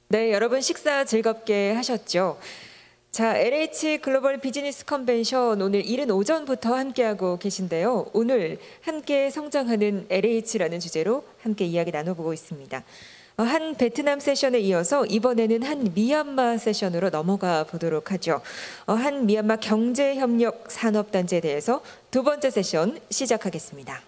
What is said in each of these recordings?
네, 여러분 식사 즐겁게 하셨죠? 자, LH 글로벌 비즈니스 컨벤션 오늘 이른 오전부터 함께하고 계신데요. 오늘 함께 성장하는 LH라는 주제로 함께 이야기 나눠보고 있습니다. 한 베트남 세션에 이어서 이번에는 한 미얀마 세션으로 넘어가 보도록 하죠. 한 미얀마 경제협력 산업단지에 대해서 두 번째 세션 시작하겠습니다.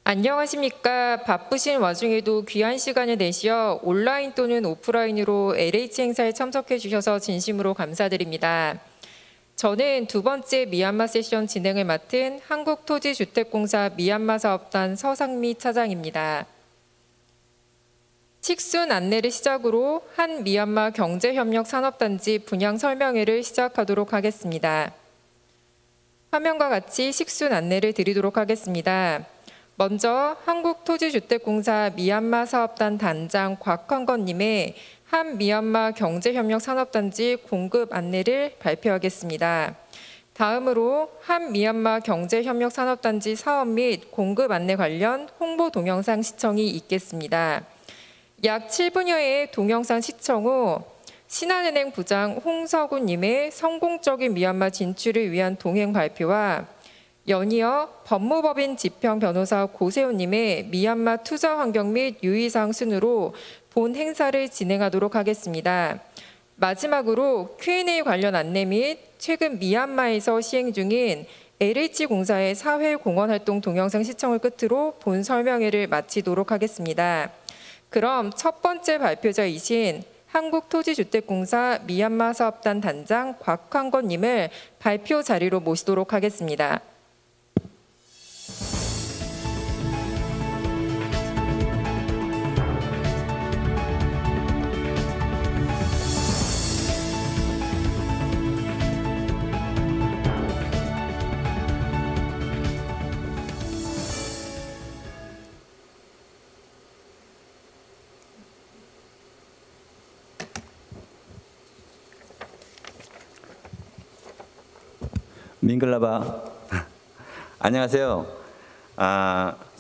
안녕하십니까. 바쁘신 와중에도 귀한 시간을 내시어 온라인 또는 오프라인으로 LH 행사에 참석해 주셔서 진심으로 감사드립니다. 저는 두 번째 미얀마 세션 진행을 맡은 한국토지주택공사 미얀마 사업단 서상미 차장입니다. 식순 안내를 시작으로 한 미얀마 경제협력 산업단지 분양 설명회를 시작하도록 하겠습니다. 화면과 같이 식순 안내를 드리도록 하겠습니다. 먼저 한국토지주택공사 미얀마 사업단 단장 곽헌건님의 한 미얀마 경제협력 산업단지 공급 안내를 발표하겠습니다. 다음으로 한 미얀마 경제협력 산업단지 사업 및 공급 안내 관련 홍보 동영상 시청이 있겠습니다. 약 7분여의 동영상 시청 후 신한은행 부장 홍서구님의 성공적인 미얀마 진출을 위한 동행 발표와 연이어 법무법인 지평 변호사 고세훈님의 미얀마 투자 환경 및 유의사항 순으로 본 행사를 진행하도록 하겠습니다. 마지막으로 Q&A 관련 안내 및 최근 미얀마에서 시행 중인 LH공사의 사회공헌 활동 동영상 시청을 끝으로 본 설명회를 마치도록 하겠습니다. 그럼 첫 번째 발표자이신 한국토지주택공사 미얀마 사업단 단장 곽헌건님을 발표 자리로 모시도록 하겠습니다. 민글라바. 안녕하세요.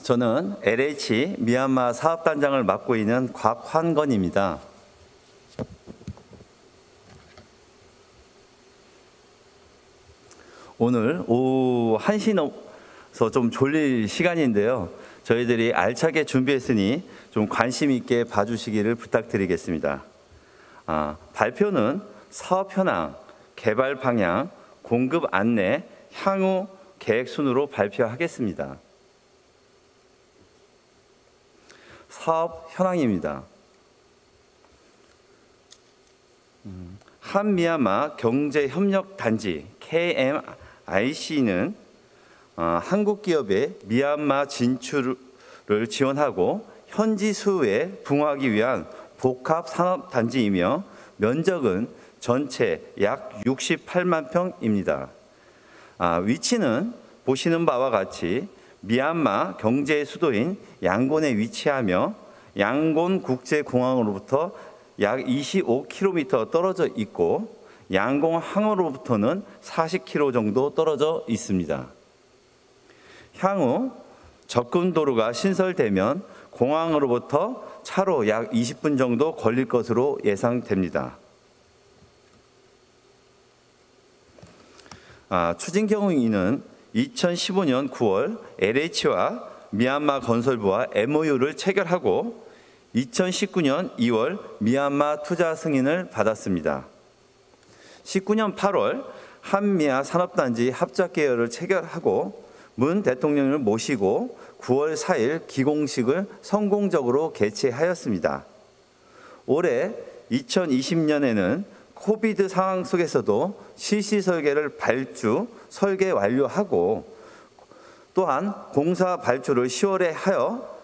저는 LH 미얀마 사업단장을 맡고 있는 곽헌건입니다. 오늘 오후 1시 넘어서 좀 졸릴 시간인데요. 저희들이 알차게 준비했으니 좀 관심 있게 봐주시기를 부탁드리겠습니다. 발표는 사업 현황, 개발 방향, 공급 안내, 향후 계획 순으로 발표하겠습니다. 사업 현황입니다. 한미얀마 경제협력단지 KMIC는 한국 기업의 미얀마 진출을 지원하고 현지 수요에 부응하기 위한 복합 산업단지이며 면적은 전체 약 68만 평입니다. 위치는 보시는 바와 같이 미얀마 경제의 수도인 양곤에 위치하며 양곤 국제공항으로부터 약 25km 떨어져 있고 양곤 항으로부터는 40km 정도 떨어져 있습니다. 향후 접근 도로가 신설되면 공항으로부터 차로 약 20분 정도 걸릴 것으로 예상됩니다. 추진 경위는 2015년 9월 LH와 미얀마 건설부와 MOU를 체결하고 2019년 2월 미얀마 투자 승인을 받았습니다. 19년 8월 한미야 산업단지 합작 계약을 체결하고 문 대통령을 모시고 9월 4일 기공식을 성공적으로 개최하였습니다. 올해 2020년에는 코비드 상황 속에서도 실시 설계를 발주, 설계 완료하고 또한 공사 발주를 10월에 하여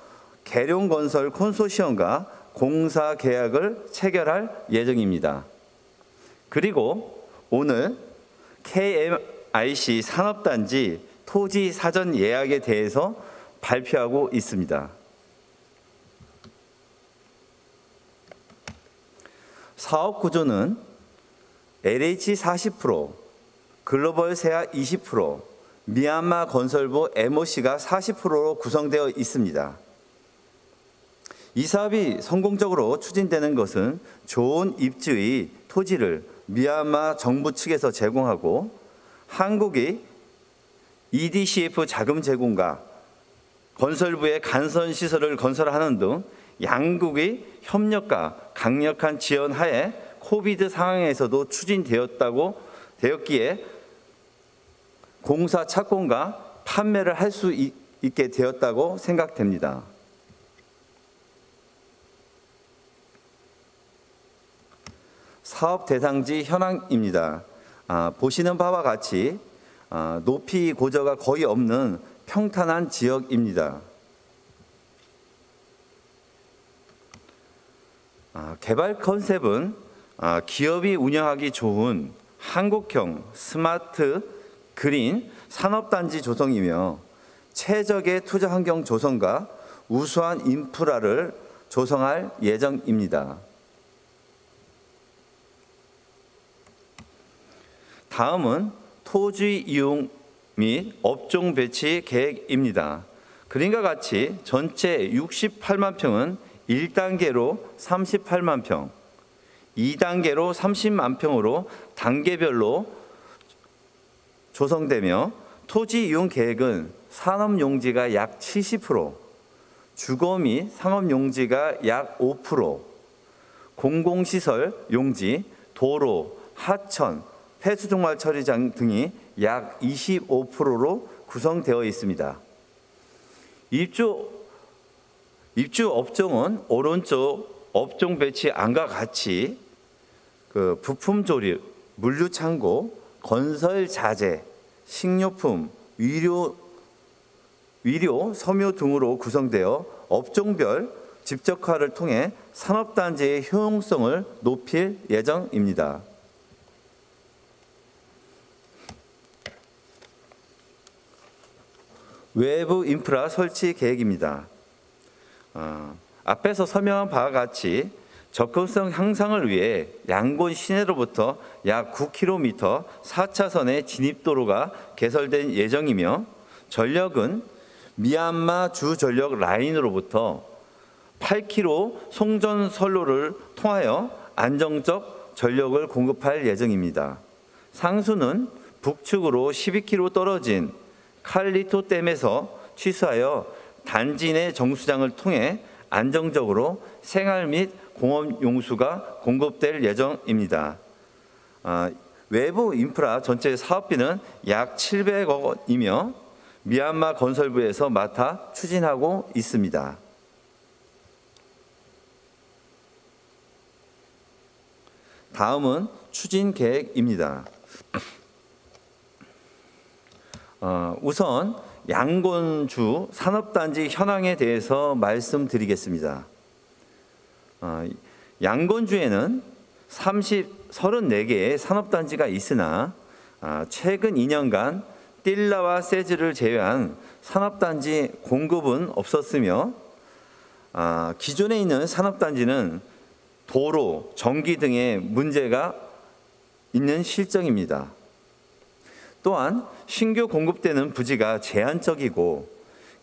계룡건설 콘소시엄과 공사 계약을 체결할 예정입니다. 그리고 오늘 KMIC 산업단지 토지 사전 예약에 대해서 발표하고 있습니다. 사업 구조는 LH 40%, 글로벌 세아 20%, 미얀마 건설부 MOC가 40%로 구성되어 있습니다. 이 사업이 성공적으로 추진되는 것은 좋은 입지의 토지를 미얀마 정부 측에서 제공하고 한국이 EDCF 자금 제공과 건설부의 간선시설을 건설하는 등 양국의 협력과 강력한 지원 하에 코비드 상황에서도 되었기에 공사 착공과 판매를 할 수 있게 되었다고 생각됩니다. 사업 대상지 현황입니다. 보시는 바와 같이 높이 고저가 거의 없는 평탄한 지역입니다. 개발 컨셉은 기업이 운영하기 좋은 한국형 스마트 그린 산업단지 조성이며 최적의 투자 환경 조성과 우수한 인프라를 조성할 예정입니다. 다음은 토지 이용 및 업종 배치 계획입니다. 그림과 같이 전체 68만 평은 1단계로 38만 평, 2단계로 30만 평으로 단계별로 조성되며 토지 이용 계획은 산업용지가 약 70%, 주거 및 상업용지가 약 5%, 공공시설 용지, 도로, 하천, 폐수종말 처리장 등이 약 25%로 구성되어 있습니다. 입주 업종은 오른쪽 업종 배치 안과 같이 부품 조립, 물류 창고, 건설 자재, 식료품, 위료, 섬유 등으로 구성되어 업종별 집적화를 통해 산업단지의 효용성을 높일 예정입니다. 외부 인프라 설치 계획입니다. 앞에서 설명한 바와 같이 접근성 향상을 위해 양곤 시내로부터 약 9km 4차선의 진입도로가 개설될 예정이며 전력은 미얀마 주전력 라인으로부터 8km 송전선로를 통하여 안정적 전력을 공급할 예정입니다. 상수는 북측으로 12km 떨어진 칼리토 댐에서 취수하여 단지 내 정수장을 통해 안정적으로 생활 및 공업 용수가 공급될 예정입니다. 외부 인프라 전체 사업비는 약 700억 원이며 미얀마 건설부에서 맡아 추진하고 있습니다. 다음은 추진 계획입니다. 우선 양곤주 산업단지 현황에 대해서 말씀드리겠습니다. 양곤주에는 34개의 산업단지가 있으나 최근 2년간 띨라와 세즈를 제외한 산업단지 공급은 없었으며 기존에 있는 산업단지는 도로, 전기 등의 문제가 있는 실정입니다. 또한 신규 공급되는 부지가 제한적이고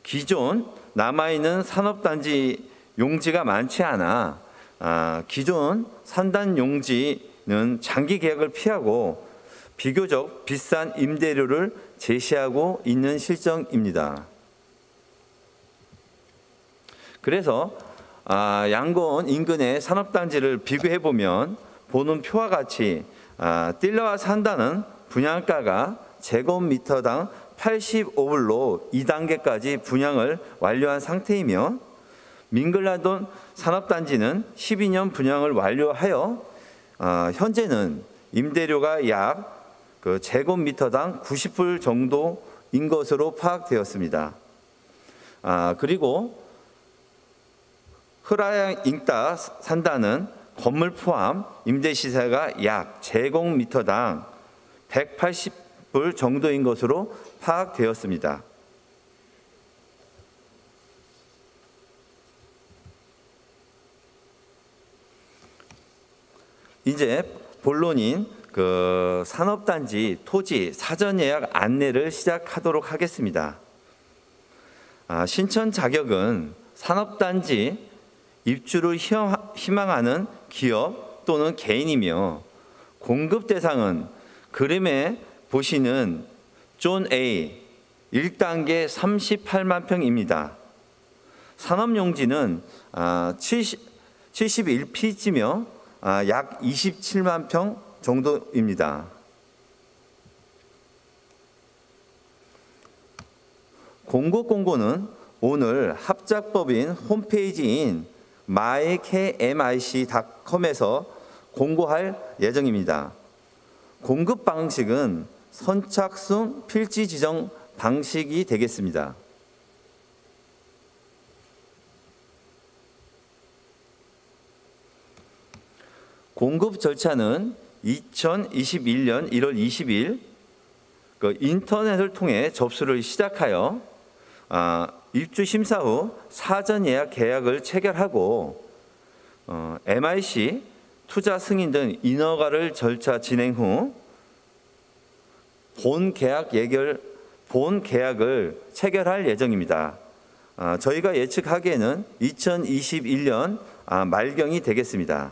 기존 남아있는 산업단지 용지가 많지 않아 기존 산단 용지는 장기 계약을 피하고 비교적 비싼 임대료를 제시하고 있는 실정입니다. 그래서 양곤 인근의 산업단지를 비교해보면 보는 표와 같이 띨라와 산단은 분양가가 제곱미터당 85불로 2단계까지 분양을 완료한 상태이며 밍글라돈 산업단지는 12년 분양을 완료하여 현재는 임대료가 약 제곱미터당 90불 정도 것으로 파악되었습니다. 그리고 흐라양 잉따 산다는 건물 포함 임대 시세가 약 제곱미터당 180불 정도인 것으로 파악되었습니다. 이제 본론인 산업단지 토지 사전 예약 안내를 시작하도록 하겠습니다. 신청 자격은 산업단지 입주를 희망하는 기업 또는 개인이며 공급 대상은 그림에 보시는 존 A 1단계 38만 평입니다. 산업용지는 71피지며 약 27만 평 정도입니다. 공급 공고는 오늘 합작법인 홈페이지인 mykmic.com에서 공고할 예정입니다. 공급 방식은 선착순 필지 지정 방식이 되겠습니다. 공급 절차는 2021년 1월 20일 인터넷을 통해 접수를 시작하여 입주 심사 후 사전 예약 계약을 체결하고 MIC, 투자 승인 등 인허가를 절차 진행 후 본 계약을 체결할 예정입니다. 저희가 예측하기에는 2021년 말경이 되겠습니다.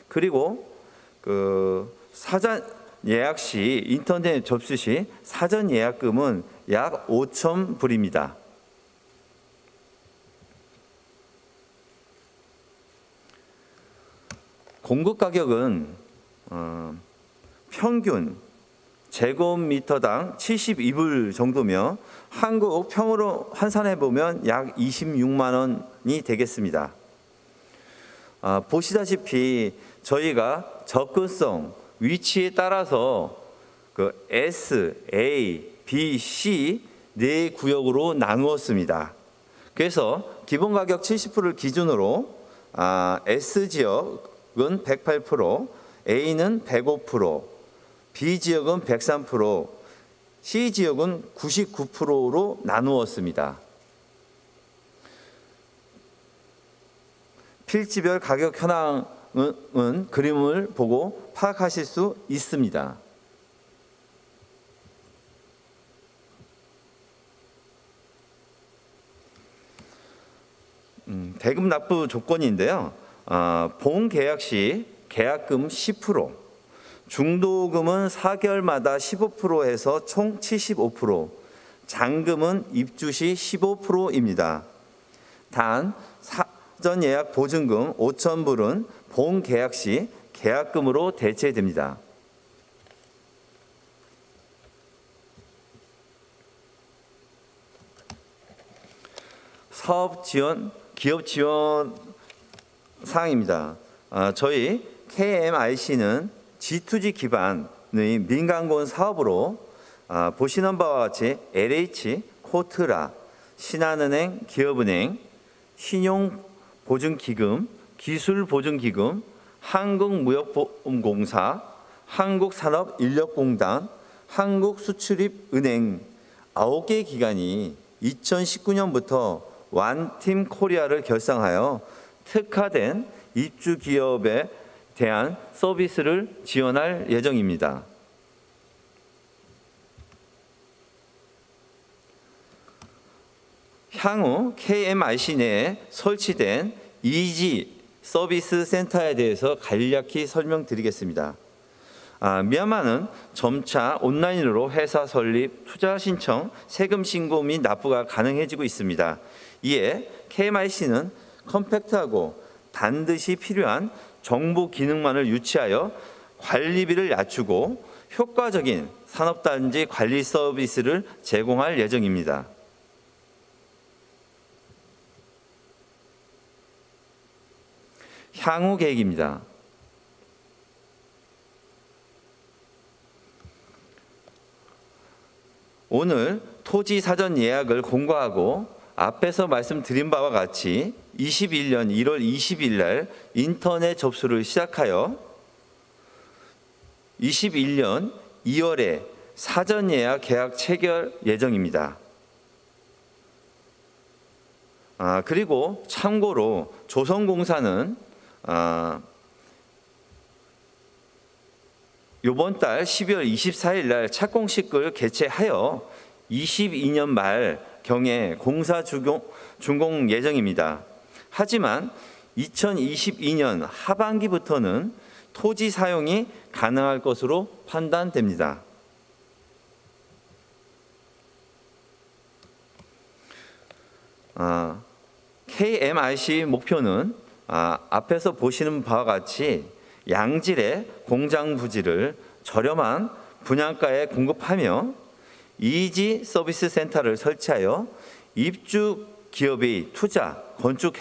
그리고 사전 예약 시 인터넷 접수 시 사전 예약금은 약 5,000불입니다. 공급 가격은 평균 제곱미터당 72불 정도며 한국 평으로 환산해 보면 약 26만 원이 되겠습니다. 보시다시피 저희가 접근성, 위치에 따라서 S, A, B, C 네 구역으로 나누었습니다. 그래서 기본 가격 70%를 기준으로 S 지역은 108%, A는 105%, B 지역은 103%, C 지역은 99%로 나누었습니다. 필지별 가격 현황은 그림을 보고 파악하실 수 있습니다. 대금 납부 조건인데요. 본 계약 시 계약금 10%, 중도금은 4개월마다 15% 해서 총 75%, 잔금은 입주 시 15%입니다. 단 사전 예약 보증금 5,000불은 본 계약 시 계약금으로 대체됩니다. 사업 지원, 기업 지원 사항입니다. 저희 KMIC는 G2G 기반의 민간군 사업으로 보시는 바와 같이 LH, 코트라, 신한은행, 기업은행, 신용보증기금, 기술보증기금, 한국무역보험공사, 한국산업인력공단, 한국수출입은행 9개 기관이 2019년부터 완팀 코리아를 결성하여 특화된 입주 기업에 대한 서비스를 지원할 예정입니다. 향후 KMIC 내에 설치된 EG 서비스 센터에 대해서 간략히 설명드리겠습니다. 미얀마는 점차 온라인으로 회사 설립, 투자 신청, 세금 신고 및 납부가 가능해지고 있습니다. 이에 KMIC는 컴팩트하고 반드시 필요한 정보 기능만을 유치하여 관리비를 낮추고 효과적인 산업단지 관리 서비스를 제공할 예정입니다. 향후 계획입니다. 오늘 토지 사전 예약을 공고하고 앞에서 말씀드린 바와 같이 21년 1월 20일 날 인터넷 접수를 시작하여 21년 2월에 사전 예약 계약 체결 예정입니다. 그리고 참고로 조선공사는 이번 달 12월 24일 날 착공식을 개최하여 22년 말 경에 공사 준공 예정입니다. 하지만 2022년 하반기부터는 토지 사용이 가능할 것으로 판단됩니다. KMIC 목표는 앞에서 보시는 바와 같이 양질의 공장 부지를 저렴한 분양가에 공급하며 이지 서비스 센터를 설치하여 입주 기업의 투자, 건축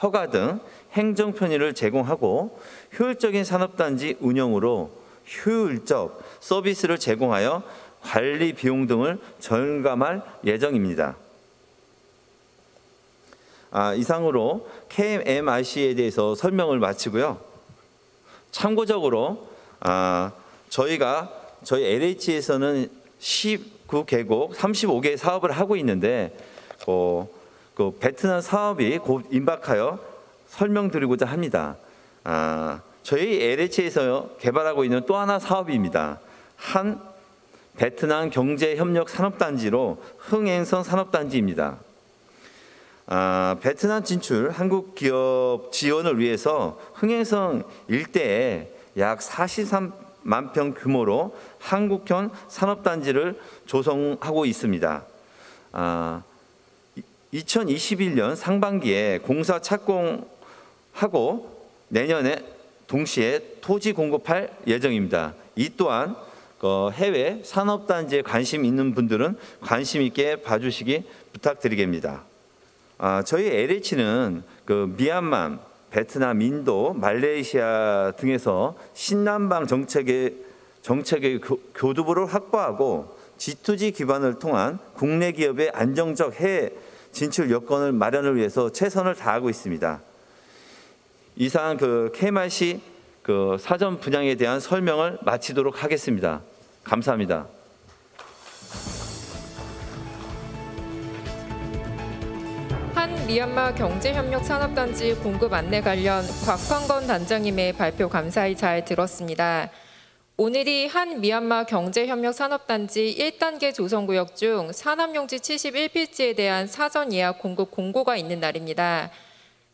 허가 등 행정 편의를 제공하고 효율적인 산업단지 운영으로 효율적 서비스를 제공하여 관리 비용 등을 절감할 예정입니다. 이상으로 KMIC에 대해서 설명을 마치고요. 참고적으로 저희 LH에서는 19개국 35개 사업을 하고 있는데 그 베트남 사업이 곧 임박하여 설명드리고자 합니다. 저희 LH에서 개발하고 있는 또 하나 사업입니다. 한 베트남 경제협력 산업단지로 흥행성 산업단지입니다. 베트남 진출 한국 기업 지원을 위해서 흥행성 일대에 약 43만 평 규모로 한국형 산업단지를 조성하고 있습니다. 2021년 상반기에 공사 착공하고 내년에 동시에 토지 공급할 예정입니다. 이 또한 해외 산업단지에 관심 있는 분들은 관심 있게 봐주시기 부탁드리겠습니다. 저희 LH는 미얀마, 베트남, 인도, 말레이시아 등에서 신남방 정책의 교두보를 확보하고 G2G 기반을 통한 국내 기업의 안정적 해외 진출 여건을 마련을 위해서 최선을 다하고 있습니다. 이상 KMIC 사전 분양에 대한 설명을 마치도록 하겠습니다. 감사합니다. 한 미얀마 경제협력 산업단지 공급 안내 관련 곽환건 단장님의 발표 감사히 잘 들었습니다. 오늘이 한 미얀마 경제협력 산업단지 1단계 조성구역 중 산업용지 71필지에 대한 사전 예약 공급 공고가 있는 날입니다.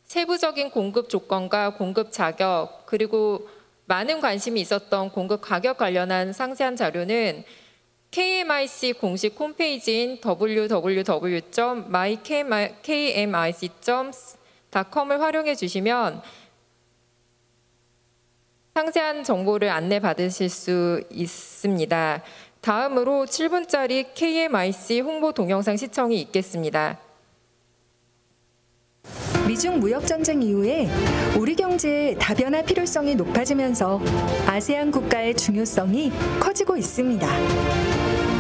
세부적인 공급 조건과 공급 자격, 그리고 많은 관심이 있었던 공급 가격 관련한 상세한 자료는 KMIC 공식 홈페이지인 www.mykmic.com을 활용해 주시면 상세한 정보를 안내받으실 수 있습니다. 다음으로 7분짜리 KMIC 홍보 동영상 시청이 있겠습니다. 미중 무역 전쟁 이후에 우리 경제의 다변화 필요성이 높아지면서 아세안 국가의 중요성이 커지고 있습니다.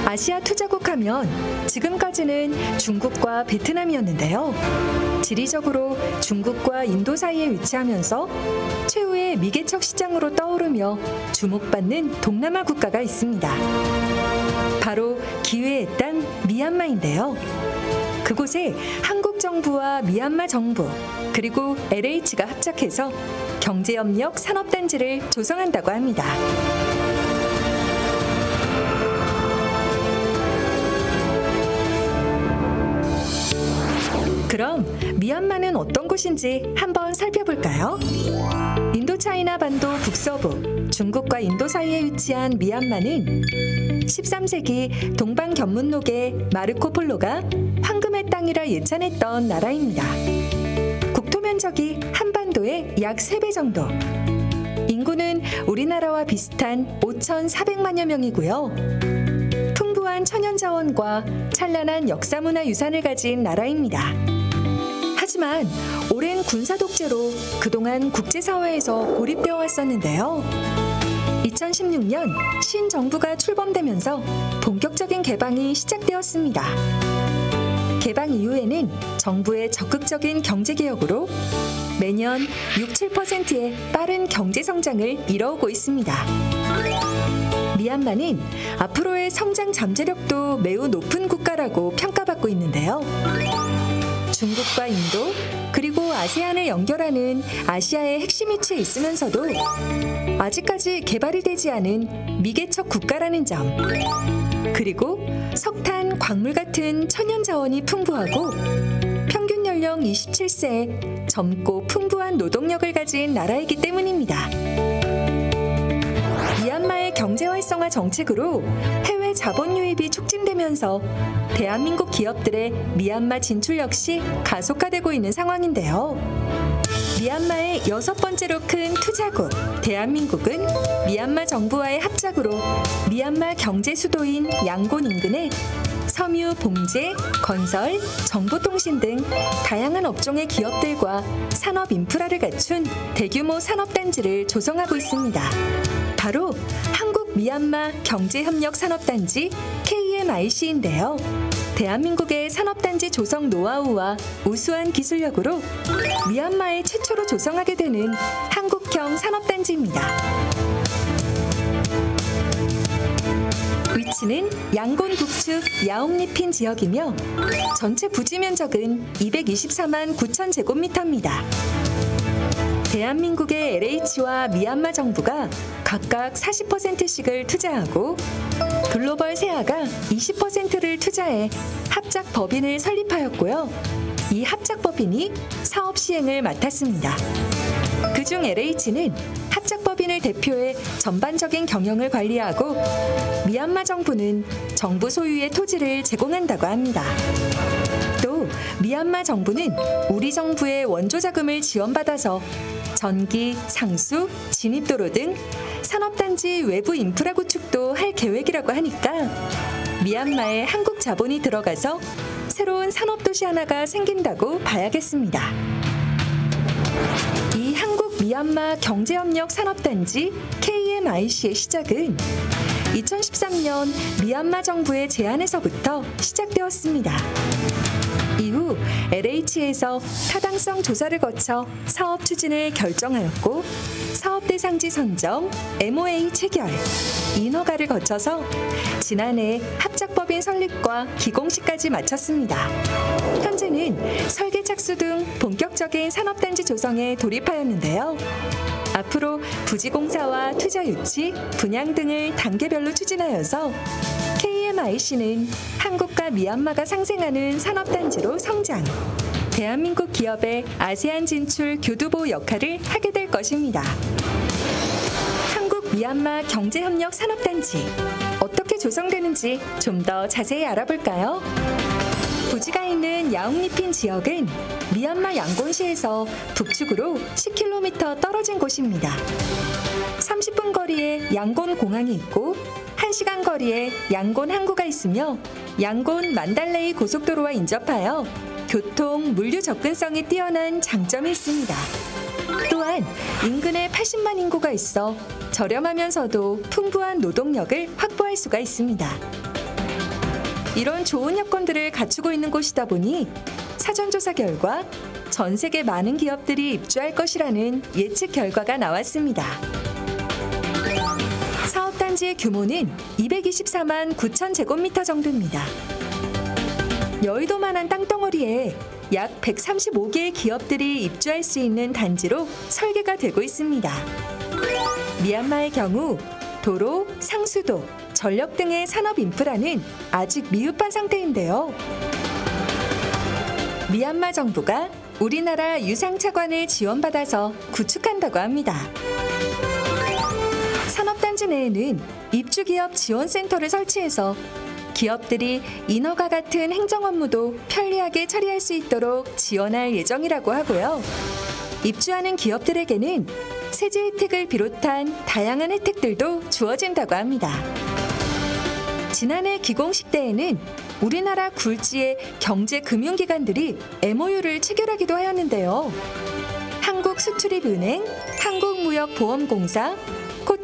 아시아 투자국 하면 지금까지는 중국과 베트남이었는데요. 지리적으로 중국과 인도 사이에 위치하면서 최후의 미개척 시장으로 떠오르며 주목받는 동남아 국가가 있습니다. 바로 기회의 땅 미얀마인데요. 그곳에 한국 정부와 미얀마 정부 그리고 LH가 합작해서 경제협력 산업단지를 조성한다고 합니다. 그럼 미얀마는 어떤 곳인지 한번 살펴볼까요? 인도차이나 반도 북서부, 중국과 인도 사이에 위치한 미얀마는 13세기 동방견문록의 마르코 폴로가 황금의 땅이라 예찬했던 나라입니다. 국토 면적이 한반도의 약 3배 정도. 인구는 우리나라와 비슷한 5,400만여 명이고요. 풍부한 천연자원과 찬란한 역사문화 유산을 가진 나라입니다. 하지만 오랜 군사 독재로 그동안 국제사회에서 고립되어 왔었는데요. 2016년 신정부가 출범되면서 본격적인 개방이 시작되었습니다. 개방 이후에는 정부의 적극적인 경제개혁으로 매년 6~7%의 빠른 경제 성장을 이뤄오고 있습니다. 미얀마는 앞으로의 성장 잠재력도 매우 높은 국가라고 평가받고 있는데요. 중국과 인도, 그리고 아세안을 연결하는 아시아의 핵심 위치에 있으면서도 아직까지 개발이 되지 않은 미개척 국가라는 점, 그리고 석탄, 광물 같은 천연 자원이 풍부하고 평균 연령 27세에 젊고 풍부한 노동력을 가진 나라이기 때문입니다. 미얀마의 경제 활성화 정책으로 해외 자본 유입이 촉진되면서 대한민국 기업들의 미얀마 진출 역시 가속화되고 있는 상황인데요. 미얀마의 6번째로 큰 투자국 대한민국은 미얀마 정부와의 합작으로 미얀마 경제 수도인 양곤 인근에 섬유, 봉제, 건설, 정보통신 등 다양한 업종의 기업들과 산업 인프라를 갖춘 대규모 산업단지를 조성하고 있습니다. 바로 한국 미얀마 경제협력 산업단지 KMIC인데요. 대한민국의 산업단지 조성 노하우와 우수한 기술력으로 미얀마에 최초로 조성하게 되는 한국형 산업단지입니다. 위치는 양곤 북측 야옹리핀 지역이며 전체 부지 면적은 224만 9천 제곱미터입니다. 대한민국의 LH와 미얀마 정부가 각각 40%씩을 투자하고 글로벌 세아가 20%를 투자해 합작 법인을 설립하였고요. 이 합작 법인이 사업 시행을 맡았습니다. 그중 LH는 합작 법인을 대표해 전반적인 경영을 관리하고 미얀마 정부는 정부 소유의 토지를 제공한다고 합니다. 또 미얀마 정부는 우리 정부의 원조 자금을 지원받아서 전기, 상수, 진입도로 등 산업단지 외부 인프라 구축도 할 계획이라고 하니까 미얀마에 한국 자본이 들어가서 새로운 산업도시 하나가 생긴다고 봐야겠습니다. 이 한국 미얀마 경제협력 산업단지 KMIC의 시작은 2013년 미얀마 정부의 제안에서부터 시작되었습니다. 이후 LH에서 타당성 조사를 거쳐 사업 추진을 결정하였고 사업 대상지 선정, MOA 체결, 인허가를 거쳐서 지난해 합작법인 설립과 기공식까지 마쳤습니다. 현재는 설계 착수 등 본격적인 산업단지 조성에 돌입하였는데요. 앞으로 부지 공사와 투자 유치, 분양 등을 단계별로 추진하여서 KMIC는 한국과 미얀마가 상생하는 산업단지로 성장, 대한민국 기업의 아세안 진출 교두보 역할을 하게 될 것입니다. 한국 미얀마 경제협력 산업단지 어떻게 조성되는지 좀 더 자세히 알아볼까요? 부지가 있는 야옹리핀 지역은 미얀마 양곤시에서 북측으로 10km 떨어진 곳입니다. 30분 거리에 양곤 공항이 있고 1시간 거리에 양곤 항구가 있으며 양곤 만달레이 고속도로와 인접하여 교통, 물류 접근성이 뛰어난 장점이 있습니다. 또한 인근에 80만 인구가 있어 저렴하면서도 풍부한 노동력을 확보할 수가 있습니다. 이런 좋은 여건들을 갖추고 있는 곳이다 보니 사전조사 결과 전 세계 많은 기업들이 입주할 것이라는 예측 결과가 나왔습니다. 사업단지의 규모는 224만 9천 제곱미터 정도입니다. 여의도만한 땅덩어리에 약 135개의 기업들이 입주할 수 있는 단지로 설계가 되고 있습니다. 미얀마의 경우 도로, 상수도, 전력 등의 산업 인프라는 아직 미흡한 상태인데요. 미얀마 정부가 우리나라 유상차관을 지원받아서 구축한다고 합니다. 산업단지 내에는 입주기업 지원센터를 설치해서 기업들이 인허가 같은 행정 업무도 편리하게 처리할 수 있도록 지원할 예정이라고 하고요. 입주하는 기업들에게는 세제 혜택을 비롯한 다양한 혜택들도 주어진다고 합니다. 지난해 기공식 때에는 우리나라 굴지의 경제금융기관들이 MOU를 체결하기도 하였는데요. 한국수출입은행, 한국무역보험공사,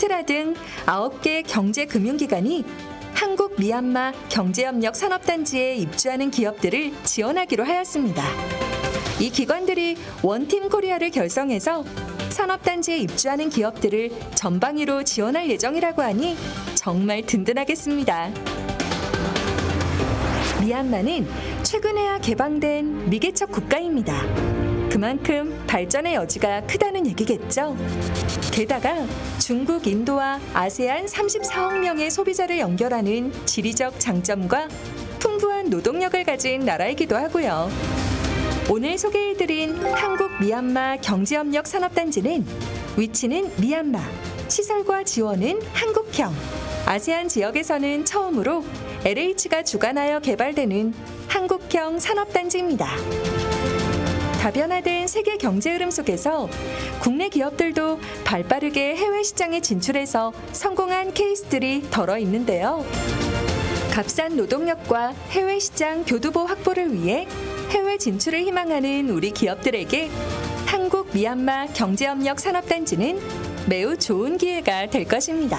시트라 등 9개 경제금융기관이 한국 미얀마 경제협력 산업단지에 입주하는 기업들을 지원하기로 하였습니다. 이 기관들이 원팀 코리아를 결성해서 산업단지에 입주하는 기업들을 전방위로 지원할 예정이라고 하니 정말 든든하겠습니다. 미얀마는 최근에야 개방된 미개척 국가입니다. 그만큼 발전의 여지가 크다는 얘기겠죠. 게다가 중국, 인도와 아세안 34억 명의 소비자를 연결하는 지리적 장점과 풍부한 노동력을 가진 나라이기도 하고요. 오늘 소개해드린 한국 미얀마 경제협력 산업단지는 위치는 미얀마, 시설과 지원은 한국형, 아세안 지역에서는 처음으로 LH가 주관하여 개발되는 한국형 산업단지입니다. 다변화된 세계 경제 흐름 속에서 국내 기업들도 발빠르게 해외 시장에 진출해서 성공한 케이스들이 덜어 있는데요. 값싼 노동력과 해외 시장 교두보 확보를 위해 해외 진출을 희망하는 우리 기업들에게 한국 미얀마 경제협력 산업단지는 매우 좋은 기회가 될 것입니다.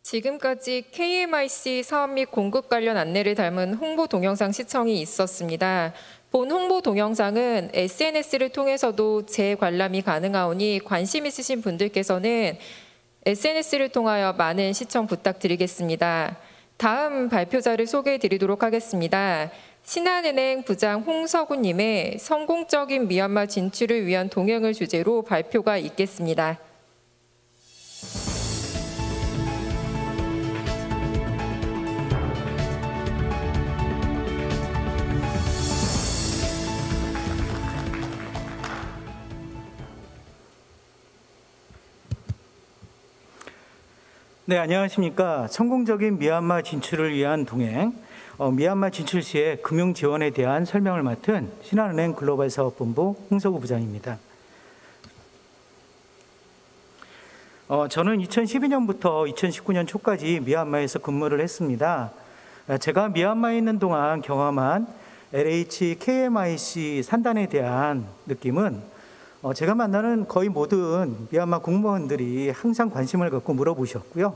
지금까지 KMIC 사업 및 공급 관련 안내를 담은 홍보 동영상 시청이 있었습니다. 본 홍보 동영상은 SNS를 통해서도 재관람이 가능하오니 관심 있으신 분들께서는 SNS를 통하여 많은 시청 부탁드리겠습니다. 다음 발표자를 소개해 드리도록 하겠습니다. 신한은행 부장 홍서구님의 성공적인 미얀마 진출을 위한 동행을 주제로 발표가 있겠습니다. 네, 안녕하십니까. 성공적인 미얀마 진출을 위한 동행, 미얀마 진출 시의 금융 지원에 대한 설명을 맡은 신한은행 글로벌 사업본부 홍서구 부장입니다. 저는 2012년부터 2019년 초까지 미얀마에서 근무를 했습니다. 제가 미얀마에 있는 동안 경험한 LH, KMIC 산단에 대한 느낌은 제가 만나는 거의 모든 미얀마 공무원들이 항상 관심을 갖고 물어보셨고요.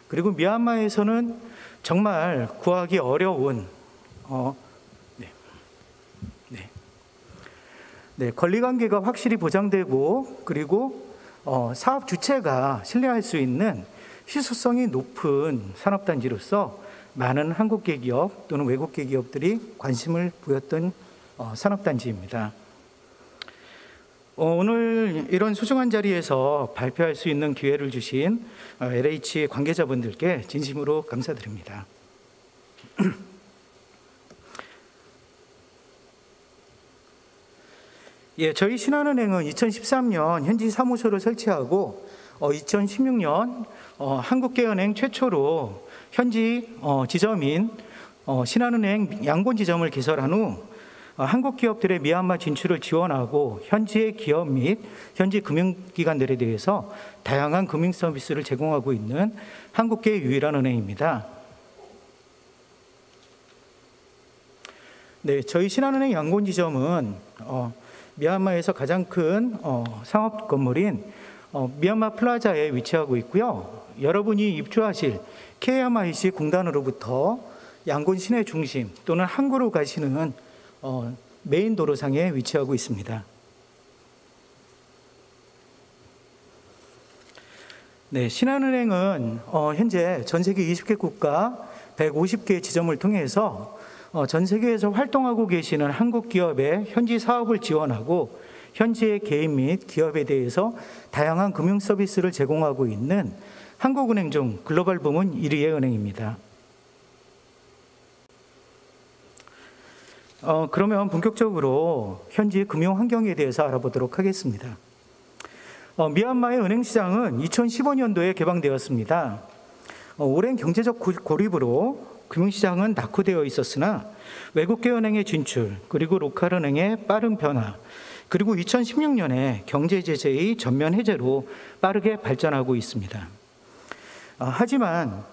그리고 미얀마에서는 정말 구하기 어려운 권리관계가 확실히 보장되고 그리고 사업 주체가 신뢰할 수 있는 희소성이 높은 산업단지로서 많은 한국계 기업 또는 외국계 기업들이 관심을 보였던 산업단지입니다. 오늘 이런 소중한 자리에서 발표할 수 있는 기회를 주신 LH 관계자분들께 진심으로 감사드립니다. 예, 저희 신한은행은 2013년 현지 사무소를 설치하고 2016년 한국계은행 최초로 현지 지점인 신한은행 양곤 지점을 개설한 후 한국 기업들의 미얀마 진출을 지원하고 현지의 기업 및 현지 금융기관들에 대해서 다양한 금융 서비스를 제공하고 있는 한국계의 유일한 은행입니다. 네, 저희 신한은행 양곤 지점은 미얀마에서 가장 큰 상업 건물인 미얀마 플라자에 위치하고 있고요. 여러분이 입주하실 KMIC 공단으로부터 양곤 시내 중심 또는 항구로 가시는 메인 도로상에 위치하고 있습니다. 네, 신한은행은 현재 전 세계 20개 국가 150개 지점을 통해서 전 세계에서 활동하고 계시는 한국 기업의 현지 사업을 지원하고 현지의 개인 및 기업에 대해서 다양한 금융 서비스를 제공하고 있는 한국은행 중 글로벌 부문 1위의 은행입니다. 그러면 본격적으로 현지 금융 환경에 대해서 알아보도록 하겠습니다. 미얀마의 은행 시장은 2015년도에 개방되었습니다. 오랜 경제적 고립으로 금융시장은 낙후되어 있었으나 외국계 은행의 진출, 그리고 로컬 은행의 빠른 변화, 그리고 2016년에 경제 제재의 전면 해제로 빠르게 발전하고 있습니다. 하지만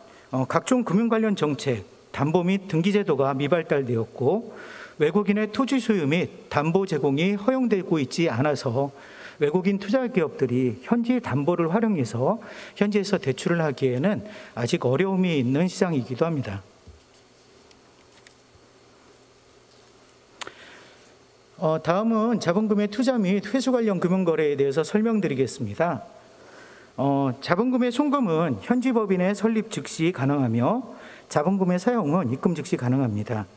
각종 금융 관련 정책, 담보 및 등기 제도가 미발달되었고 외국인의 토지 소유 및 담보 제공이 허용되고 있지 않아서 외국인 투자 기업들이 현지 담보를 활용해서 현지에서 대출을 하기에는 아직 어려움이 있는 시장이기도 합니다. 다음은 자본금의 투자 및 회수 관련 금융거래에 대해서 설명드리겠습니다. 자본금의 송금은 현지 법인의 설립 즉시 가능하며 자본금의 사용은 입금 즉시 가능합니다.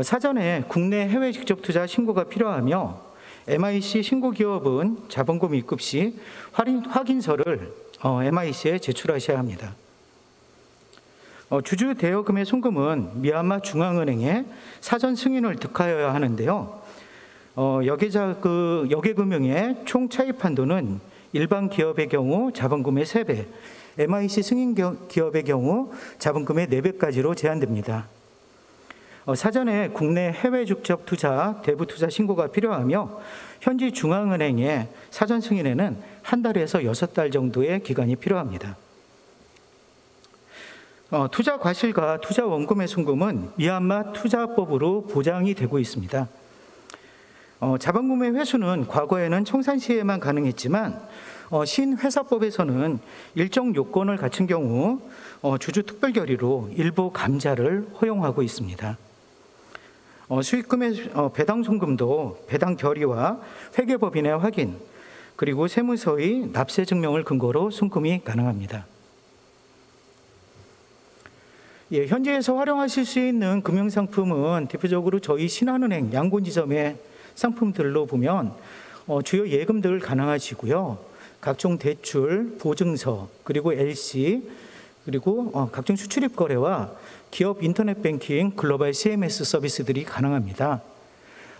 사전에 국내 해외 직접 투자 신고가 필요하며 MIC 신고 기업은 자본금 입금 시 확인서를 MIC에 제출하셔야 합니다. 주주 대여금의 송금은 미얀마 중앙은행에 사전 승인을 득하여야 하는데요. 여계금융의 총 차입 한도는 일반 기업의 경우 자본금의 3배, MIC 승인 기업의 경우 자본금의 4배까지로 제한됩니다. 사전에 국내 해외 직접 투자, 대부 투자 신고가 필요하며 현지 중앙은행의 사전 승인에는 1달에서 6달 정도의 기간이 필요합니다. 투자 과실과 투자 원금의 송금은 미얀마 투자법으로 보장이 되고 있습니다. 자본금의 회수는 과거에는 청산 시에만 가능했지만 신회사법에서는 일정 요건을 갖춘 경우 주주 특별 결의로 일부 감자를 허용하고 있습니다. 수익금의 배당 송금도 배당 결의와 회계법인의 확인, 그리고 세무서의 납세 증명을 근거로 송금이 가능합니다. 현지에서 활용하실 수 있는 금융상품은 대표적으로 저희 신한은행 양곤지점의 상품들로 보면 주요 예금들 가능하시고요. 각종 대출, 보증서, 그리고 LC, 그리고 각종 수출입 거래와 기업 인터넷 뱅킹, 글로벌 CMS 서비스들이 가능합니다.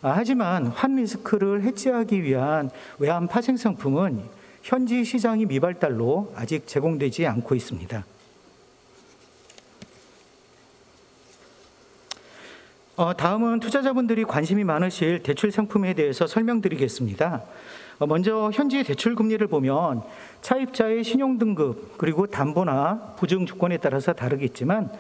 하지만 환 리스크를 해지하기 위한 외환 파생 상품은 현지 시장이 미발달로 아직 제공되지 않고 있습니다. 다음은 투자자분들이 관심이 많으실 대출 상품에 대해서 설명드리겠습니다. 먼저 현지 대출 금리를 보면 차입자의 신용 등급, 그리고 담보나 보증 조건에 따라서 다르겠지만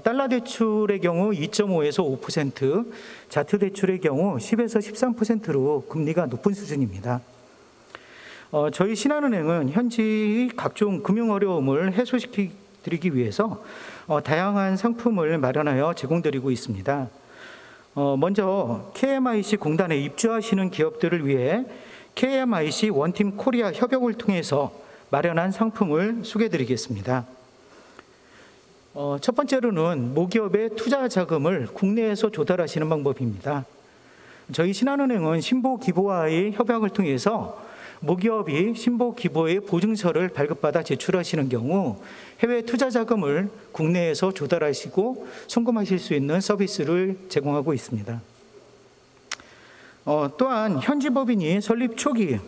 달러 대출의 경우 2.5에서 5%, 자트 대출의 경우 10에서 13%로 금리가 높은 수준입니다. 저희 신한은행은 현지 각종 금융 어려움을 해소시키기 위해서 다양한 상품을 마련하여 제공드리고 있습니다. 먼저 KMIC 공단에 입주하시는 기업들을 위해 KMIC 원팀 코리아 협약을 통해서 마련한 상품을 소개해드리겠습니다. 첫 번째로는 모기업의 투자 자금을 국내에서 조달하시는 방법입니다. 저희 신한은행은 신보기보와의 협약을 통해서 모기업이 신보기보의 보증서를 발급받아 제출하시는 경우 해외 투자 자금을 국내에서 조달하시고 송금하실 수 있는 서비스를 제공하고 있습니다. 또한 현지 법인이 설립 초기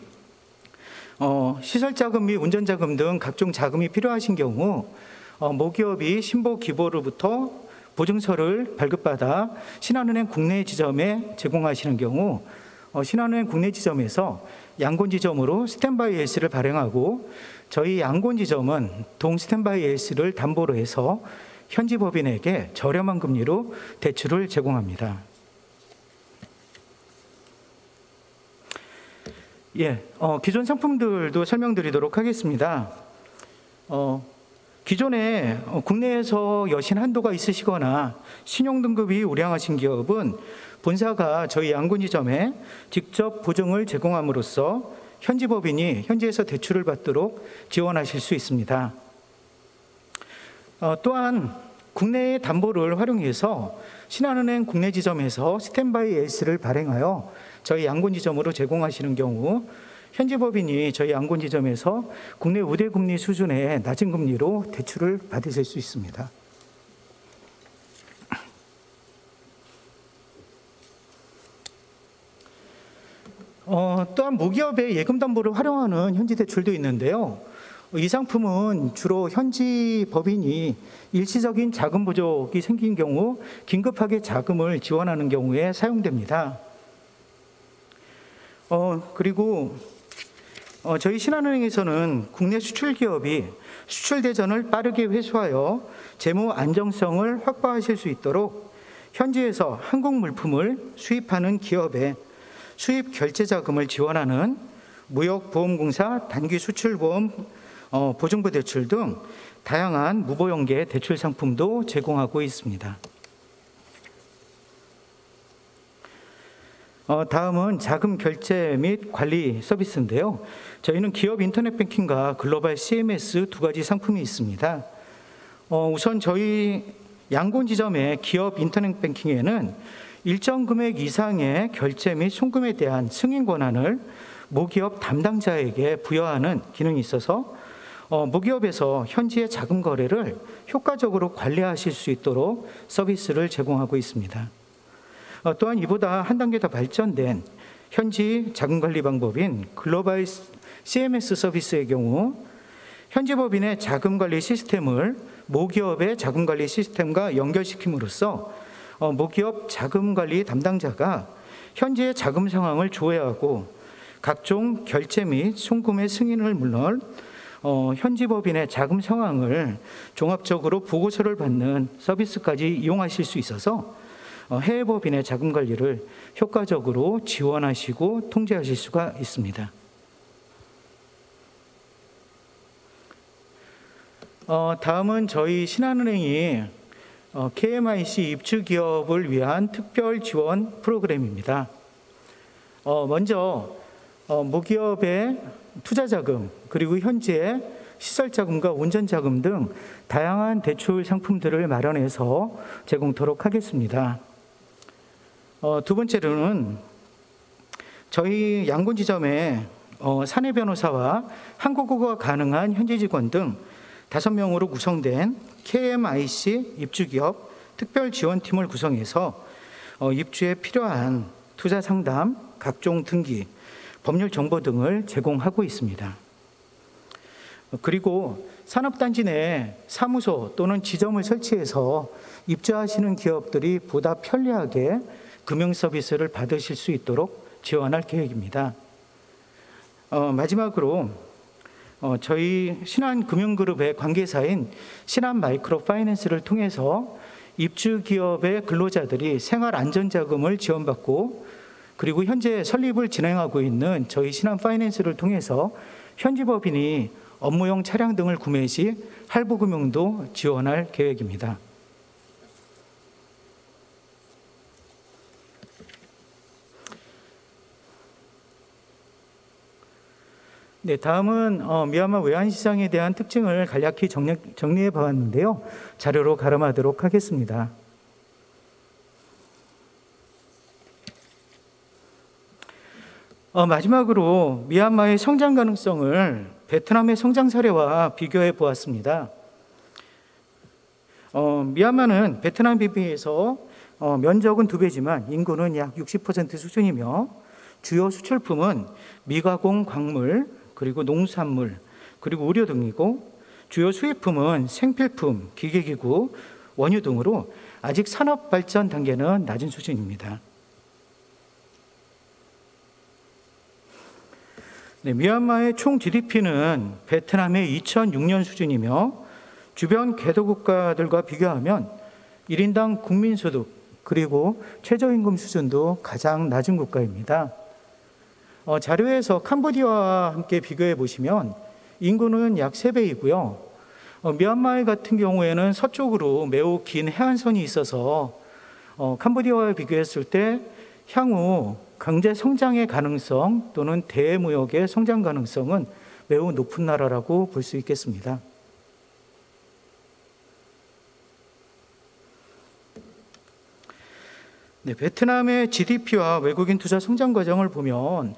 시설 자금 및 운전 자금 등 각종 자금이 필요하신 경우 모기업이 신보기보로부터 보증서를 발급받아 신한은행 국내 지점에 제공하시는 경우 신한은행 국내 지점에서 양곤 지점으로 스탠바이 LC를 발행하고 저희 양곤 지점은 동 스탠바이 LC를 담보로 해서 현지 법인에게 저렴한 금리로 대출을 제공합니다. 기존 상품들도 설명드리도록 하겠습니다. 기존에 국내에서 여신 한도가 있으시거나 신용등급이 우량하신 기업은 본사가 저희 양곤지점에 직접 보증을 제공함으로써 현지 법인이 현지에서 대출을 받도록 지원하실 수 있습니다. 또한 국내의 담보를 활용해서 신한은행 국내 지점에서 스탠바이 LC를 발행하여 저희 양곤지점으로 제공하시는 경우 현지 법인이 저희 양곤지점에서 국내 우대금리 수준의 낮은 금리로 대출을 받으실 수 있습니다. 또한 모기업의 예금 담보를 활용하는 현지 대출도 있는데요. 이 상품은 주로 현지 법인이 일시적인 자금 부족이 생긴 경우 긴급하게 자금을 지원하는 경우에 사용됩니다. 그리고 저희 신한은행에서는 국내 수출 기업이 수출 대전을 빠르게 회수하여 재무 안정성을 확보하실 수 있도록 현지에서 한국 물품을 수입하는 기업에 수입 결제 자금을 지원하는 무역보험공사 단기 수출보험 보증부 대출 등 다양한 무보형계 대출 상품도 제공하고 있습니다. 다음은 자금 결제 및 관리 서비스인데요. 저희는 기업 인터넷 뱅킹과 글로벌 CMS 두 가지 상품이 있습니다. 우선 저희 양곤 지점의 기업 인터넷 뱅킹에는 일정 금액 이상의 결제 및 송금에 대한 승인 권한을 모기업 담당자에게 부여하는 기능이 있어서 모기업에서 현지의 자금 거래를 효과적으로 관리하실 수 있도록 서비스를 제공하고 있습니다. 또한 이보다 한 단계 더 발전된 현지 자금 관리 방법인 글로벌 CMS 서비스의 경우 현지 법인의 자금 관리 시스템을 모기업의 자금 관리 시스템과 연결시킴으로써 모기업 자금 관리 담당자가 현지의 자금 상황을 조회하고 각종 결제 및 송금의 승인을 물론 현지 법인의 자금 상황을 종합적으로 보고서를 받는 서비스까지 이용하실 수 있어서 해외 법인의 자금 관리를 효과적으로 지원하시고 통제하실 수가 있습니다. 다음은 저희 신한은행이 KMIC 입주 기업을 위한 특별 지원 프로그램입니다. 먼저 모기업의 투자 자금 그리고 현지의 시설 자금과 운전 자금 등 다양한 대출 상품들을 마련해서 제공토록 하겠습니다. 두 번째로는 저희 양곤 지점에 사내 변호사와 한국어가 가능한 현지 직원 등 5명으로 구성된 KMIC 입주기업 특별지원팀을 구성해서 입주에 필요한 투자 상담, 각종 등기, 법률 정보 등을 제공하고 있습니다. 그리고 산업단지 내 사무소 또는 지점을 설치해서 입주하시는 기업들이 보다 편리하게 금융 서비스를 받으실 수 있도록 지원할 계획입니다. 마지막으로 저희 신한금융그룹의 관계사인 신한마이크로파이낸스를 통해서 입주기업의 근로자들이 생활안전자금을 지원받고 그리고 현재 설립을 진행하고 있는 저희 신한파이낸스를 통해서 현지 법인이 업무용 차량 등을 구매 시 할부금융도 지원할 계획입니다. 네, 다음은 미얀마 외환시장에 대한 특징을 간략히 정리해 보았는데요. 자료로 가름하도록 하겠습니다. 마지막으로 미얀마의 성장 가능성을 베트남의 성장 사례와 비교해 보았습니다. 미얀마는 베트남 비해서 면적은 2배지만 인구는 약 60% 수준이며 주요 수출품은 미가공 광물, 그리고 농산물, 그리고 의료 등이고 주요 수입품은 생필품, 기계기구, 원유 등으로 아직 산업 발전 단계는 낮은 수준입니다. 네, 미얀마의 총 GDP는 베트남의 2006년 수준이며 주변 개도 국가들과 비교하면 1인당 국민소득 그리고 최저임금 수준도 가장 낮은 국가입니다. 자료에서 캄보디아와 함께 비교해 보시면 인구는 약 3배이고요. 미얀마 같은 경우에는 서쪽으로 매우 긴 해안선이 있어서 캄보디아와 비교했을 때 향후 경제 성장의 가능성 또는 대무역의 성장 가능성은 매우 높은 나라라고 볼 수 있겠습니다. 네, 베트남의 GDP와 외국인 투자 성장 과정을 보면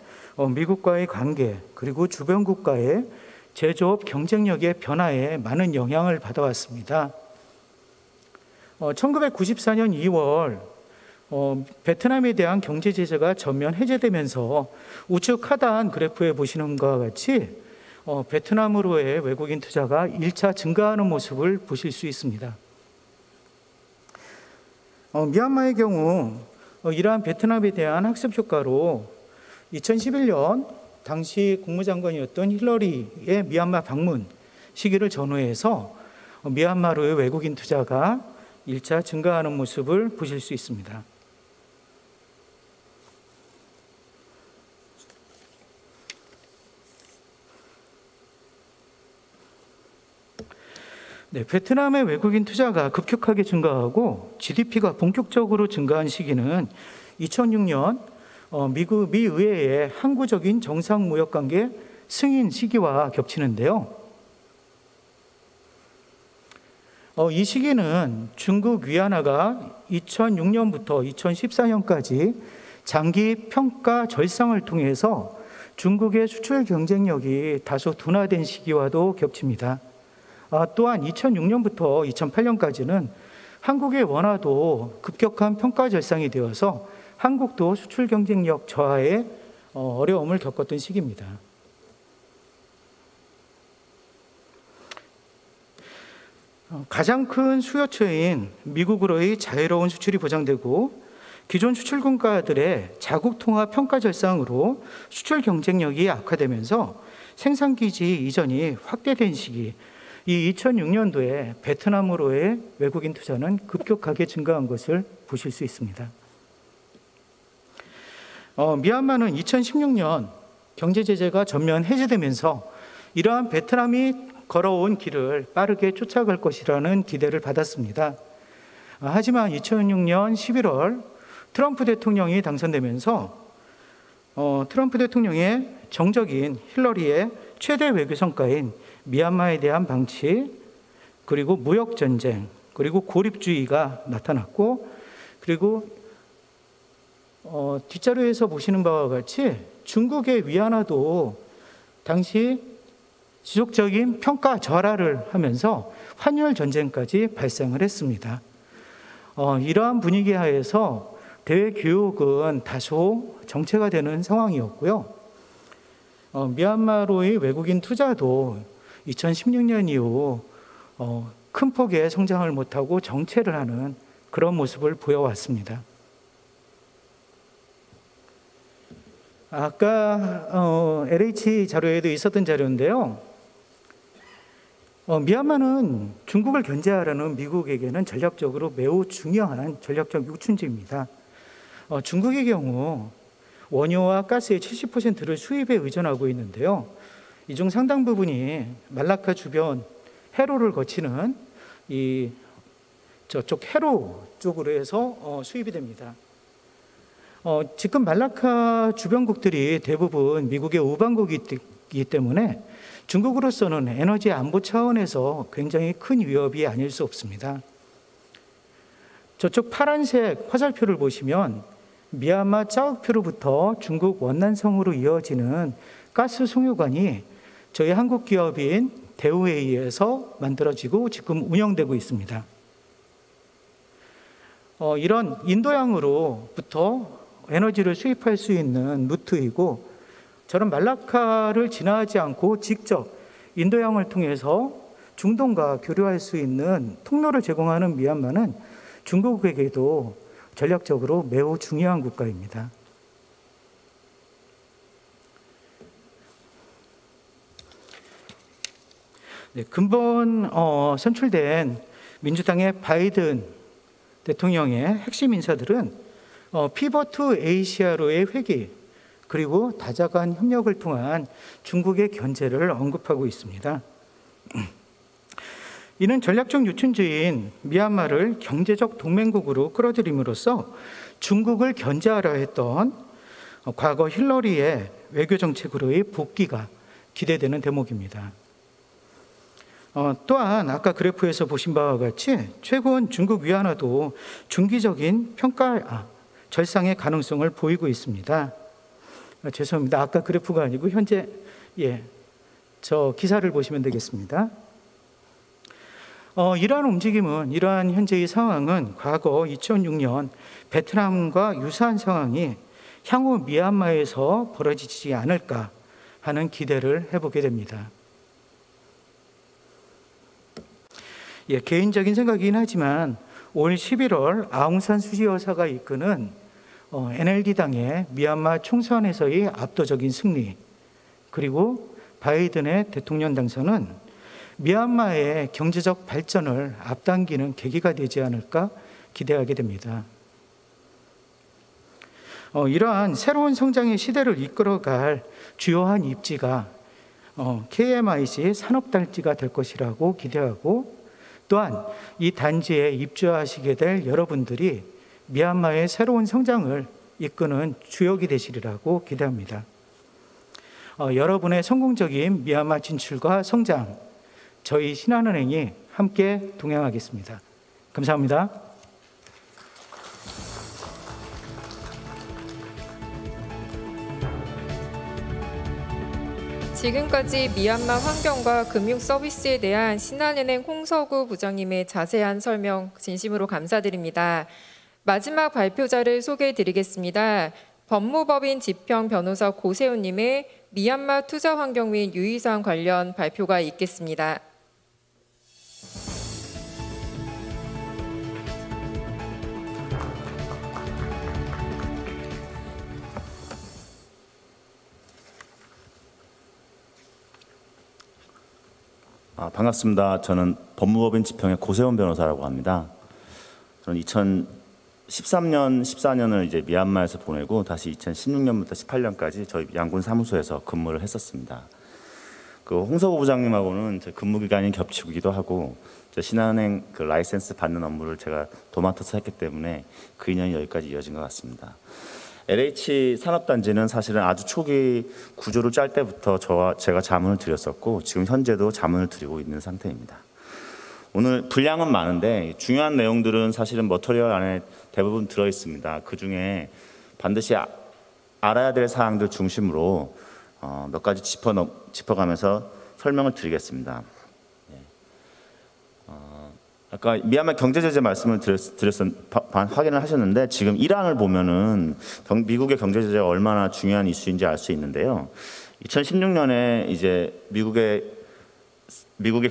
미국과의 관계 그리고 주변 국가의 제조업 경쟁력의 변화에 많은 영향을 받아왔습니다. 1994년 2월 베트남에 대한 경제 제재가 전면 해제되면서 우측 하단 그래프에 보시는 것과 같이 베트남으로의 외국인 투자가 1차 증가하는 모습을 보실 수 있습니다. 미얀마의 경우 이러한 베트남에 대한 학습 효과로 2011년 당시 국무장관이었던 힐러리의 미얀마 방문 시기를 전후해서 미얀마로의 외국인 투자가 1차 증가하는 모습을 보실 수 있습니다. 네, 베트남의 외국인 투자가 급격하게 증가하고 GDP가 본격적으로 증가한 시기는 2006년 미 의회의 항구적인 정상무역관계 승인 시기와 겹치는데요. 이 시기는 중국 위안화가 2006년부터 2014년까지 장기 평가 절상을 통해서 중국의 수출 경쟁력이 다소 둔화된 시기와도 겹칩니다. 또한 2006년부터 2008년까지는 한국의 원화도 급격한 평가 절상이 되어서 한국도 수출 경쟁력 저하에 어려움을 겪었던 시기입니다. 가장 큰 수요처인 미국으로의 자유로운 수출이 보장되고 기존 수출국가들의 자국 통화 평가 절상으로 수출 경쟁력이 악화되면서 생산기지 이전이 확대된 시기, 이 2006년도에 베트남으로의 외국인 투자는 급격하게 증가한 것을 보실 수 있습니다. 미얀마는 2016년 경제 제재가 전면 해제되면서 이러한 베트남이 걸어온 길을 빠르게 쫓아갈 것이라는 기대를 받았습니다. 하지만 2006년 11월 트럼프 대통령이 당선되면서 트럼프 대통령의 정적인 힐러리의 최대 외교 성과인 미얀마에 대한 방치, 그리고 무역 전쟁, 그리고 고립주의가 나타났고, 그리고 뒷자료에서 보시는 바와 같이 중국의 위안화도 당시 지속적인 평가 절하를 하면서 환율 전쟁까지 발생을 했습니다. 이러한 분위기 하에서 대외 교역은 다소 정체가 되는 상황이었고요. 미얀마로의 외국인 투자도 2016년 이후 큰 폭의 성장을 못하고 정체를 하는 그런 모습을 보여왔습니다. 아까 LH 자료에도 있었던 자료인데요. 미얀마는 중국을 견제하려는 미국에게는 전략적으로 매우 중요한 전략적 요충지입니다. 중국의 경우 원유와 가스의 70%를 수입에 의존하고 있는데요. 이 중 상당 부분이 말라카 주변 해로를 거치는 저쪽 해로 쪽으로 해서 수입이 됩니다. 지금 말라카 주변국들이 대부분 미국의 우방국이기 때문에 중국으로서는 에너지 안보 차원에서 굉장히 큰 위협이 아닐 수 없습니다. 저쪽 파란색 화살표를 보시면 미얀마 짜옥표로부터 중국 원난성으로 이어지는 가스 송유관이 저희 한국 기업인 대우에 의해서 만들어지고 지금 운영되고 있습니다. 이런 인도양으로부터 에너지를 수입할 수 있는 루트이고, 저런 말라카를 지나지 않고 직접 인도양을 통해서 중동과 교류할 수 있는 통로를 제공하는 미얀마는 중국에게도 전략적으로 매우 중요한 국가입니다. 네, 근본 선출된 민주당의 바이든 대통령의 핵심 인사들은 피벗2 아시아로의 회귀, 그리고 다자간 협력을 통한 중국의 견제를 언급하고 있습니다. 이는 전략적 요충지인 미얀마를 경제적 동맹국으로 끌어들임으로써 중국을 견제하려 했던 과거 힐러리의 외교 정책으로의 복귀가 기대되는 대목입니다. 또한 아까 그래프에서 보신 바와 같이 최근 중국 위안화도 중기적인 평가 절상의 가능성을 보이고 있습니다. 죄송합니다. 아까 그래프가 아니고 현재 저 기사를 보시면 되겠습니다. 이러한 움직임은, 이러한 현재의 상황은 과거 2006년 베트남과 유사한 상황이 향후 미얀마에서 벌어지지 않을까 하는 기대를 해보게 됩니다. 개인적인 생각이긴 하지만 올 11월 아웅산 수지 여사가 이끄는 NLD당의 미얀마 총선에서의 압도적인 승리, 그리고 바이든의 대통령 당선은 미얀마의 경제적 발전을 앞당기는 계기가 되지 않을까 기대하게 됩니다. 이러한 새로운 성장의 시대를 이끌어갈 주요한 입지가 KMIC 산업단지가 될 것이라고 기대하고, 또한 이 단지에 입주하시게 될 여러분들이 미얀마의 새로운 성장을 이끄는 주역이 되시리라고 기대합니다. 여러분의 성공적인 미얀마 진출과 성장, 저희 신한은행이 함께 동행하겠습니다. 감사합니다. 지금까지 미얀마 환경과 금융 서비스에 대한 신한은행 홍서구 부장님의 자세한 설명 진심으로 감사드립니다. 마지막 발표자를 소개해 드리겠습니다. 법무법인 지평 변호사 고세훈님의 미얀마 투자 환경 및 유의사항 관련 발표가 있겠습니다. 반갑습니다. 저는 법무법인 지평의 고세훈 변호사라고 합니다. 저는 2013년, 14년을 이제 미얀마에서 보내고 다시 2016년부터 18년까지 저희 양군 사무소에서 근무를 했었습니다. 그 홍서구 부장님하고는 제 근무 기간이 겹치기도 하고, 저 신한은행 그 라이센스 받는 업무를 제가 도맡아서 했기 때문에 그 인연이 여기까지 이어진 것 같습니다. LH 산업단지는 사실은 아주 초기 구조를 짤 때부터 제가 자문을 드렸었고, 지금 현재도 자문을 드리고 있는 상태입니다. 오늘 분량은 많은데 중요한 내용들은 사실은 머터리얼 안에 대부분 들어 있습니다. 그 중에 반드시 알아야 될 사항들 중심으로 몇 가지 짚어가면서 설명을 드리겠습니다. 아까 미얀마 경제 제재 말씀을 확인을 하셨는데, 지금 이란을 보면은 미국의 경제 제재가 얼마나 중요한 이슈인지 알 수 있는데요. 2016년에 이제 미국의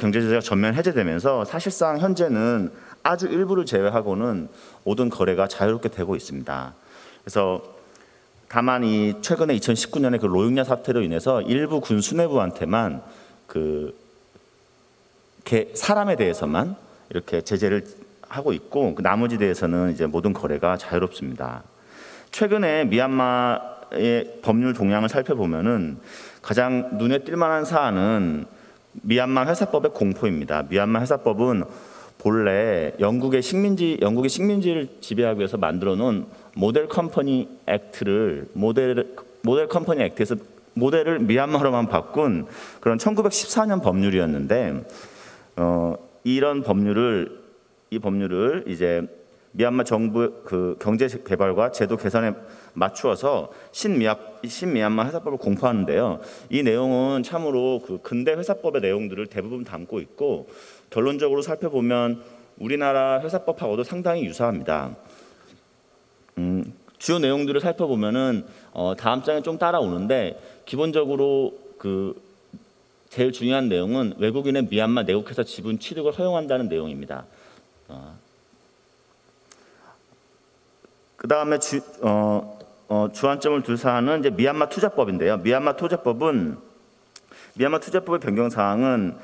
경제 제재가 전면 해제되면서 사실상 현재는 아주 일부를 제외하고는 모든 거래가 자유롭게 되고 있습니다. 그래서 다만 이 최근에 2019년에 그 로힝야 사태로 인해서 일부 군 수뇌부한테만 그 사람에 대해서만 이렇게 제재를 하고 있고, 그 나머지 대해서는 이제 모든 거래가 자유롭습니다. 최근에 미얀마의 법률 동향을 살펴보면은 가장 눈에 띌 만한 사안은 미얀마 회사법의 공포입니다. 미얀마 회사법은 본래 영국의 식민지를 지배하기 위해서 만들어 놓은 모델 컴퍼니 액트에서 모델을 미얀마로만 바꾼 그런 1914년 법률이었는데, 이 법률을 이제 미얀마 정부 그 경제 개발과 제도 개선에 맞추어서 신미얀마 회사법을 공포하는데요. 이 내용은 참으로 그 근대 회사법의 내용들을 대부분 담고 있고, 결론적으로 살펴보면 우리나라 회사법하고도 상당히 유사합니다. 주요 내용들을 살펴보면은 다음 장에 좀 따라오는데, 기본적으로 그 제일 중요한 내용은 외국인의 미얀마 내국회사 지분 취득을 허용한다는 내용입니다. 그 다음에 주안점을 둘 사안은 이제 미얀마 투자법인데요. 미얀마 투자법의 변경 사항은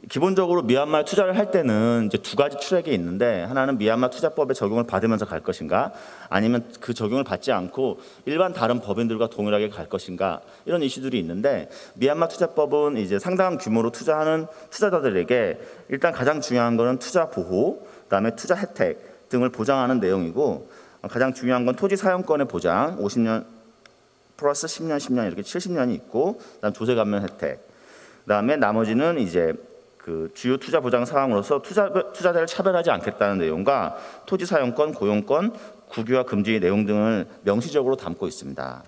기본적으로 미얀마에 투자를 할 때는 이제 두 가지 트랙이 있는데, 하나는 미얀마 투자법의 적용을 받으면서 갈 것인가, 아니면 그 적용을 받지 않고 일반 다른 법인들과 동일하게 갈 것인가, 이런 이슈들이 있는데, 미얀마 투자법은 이제 상당한 규모로 투자하는 투자자들에게 일단 가장 중요한 것은 투자 보호, 그다음에 투자 혜택 등을 보장하는 내용이고, 가장 중요한 건 토지 사용권의 보장, 50년 플러스 10년, 10년 이렇게 70년이 있고, 그다음 조세 감면 혜택. 그다음에 나머지는 이제 그 주요 투자 보장 사항으로서 투자자를 차별하지 않겠다는 내용과 토지 사용권, 고용권, 국유화 금지 내용 등을 명시적으로 담고 있습니다.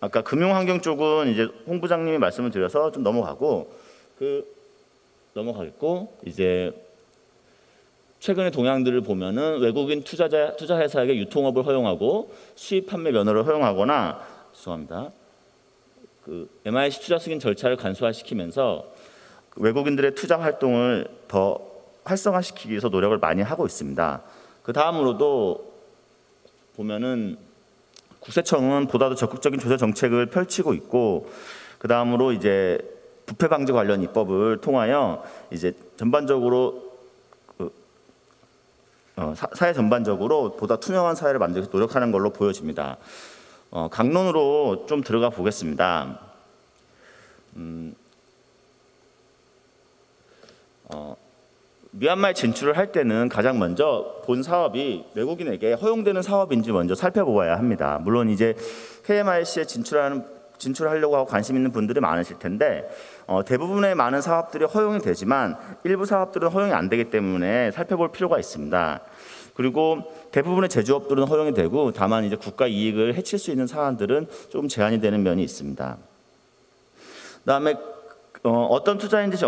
아까 금융환경 쪽은 이제 홍 부장님이 말씀을 드려서 좀 넘어가겠고, 이제 최근의 동향들을 보면은 외국인 투자 회사에게 유통업을 허용하고 수입 판매 면허를 허용하거나, 그 MIC 투자 승인 절차를 간소화시키면서 외국인들의 투자 활동을 더 활성화시키기 위해서 노력을 많이 하고 있습니다. 그 다음으로도 보면은 국세청은 보다 더 적극적인 조세 정책을 펼치고 있고, 그 다음으로 이제 부패 방지 관련 입법을 통하여 이제 전반적으로 사회 전반적으로 보다 투명한 사회를 만들기 위해서 노력하는 걸로 보여집니다. 강론으로 좀 들어가 보겠습니다. 미얀마에 진출을 할 때는 가장 먼저 본 사업이 외국인에게 허용되는 사업인지 먼저 살펴보아야 합니다. 물론 이제 KMIC에 진출하려고 하고 관심 있는 분들이 많으실 텐데 대부분의 많은 사업들이 허용이 되지만 일부 사업들은 허용이 안 되기 때문에 살펴볼 필요가 있습니다. 그리고 대부분의 제조업들은 허용이 되고 다만 이제 국가 이익을 해칠 수 있는 사안들은 조금 제한이 되는 면이 있습니다. 그다음에 어떤 투자인지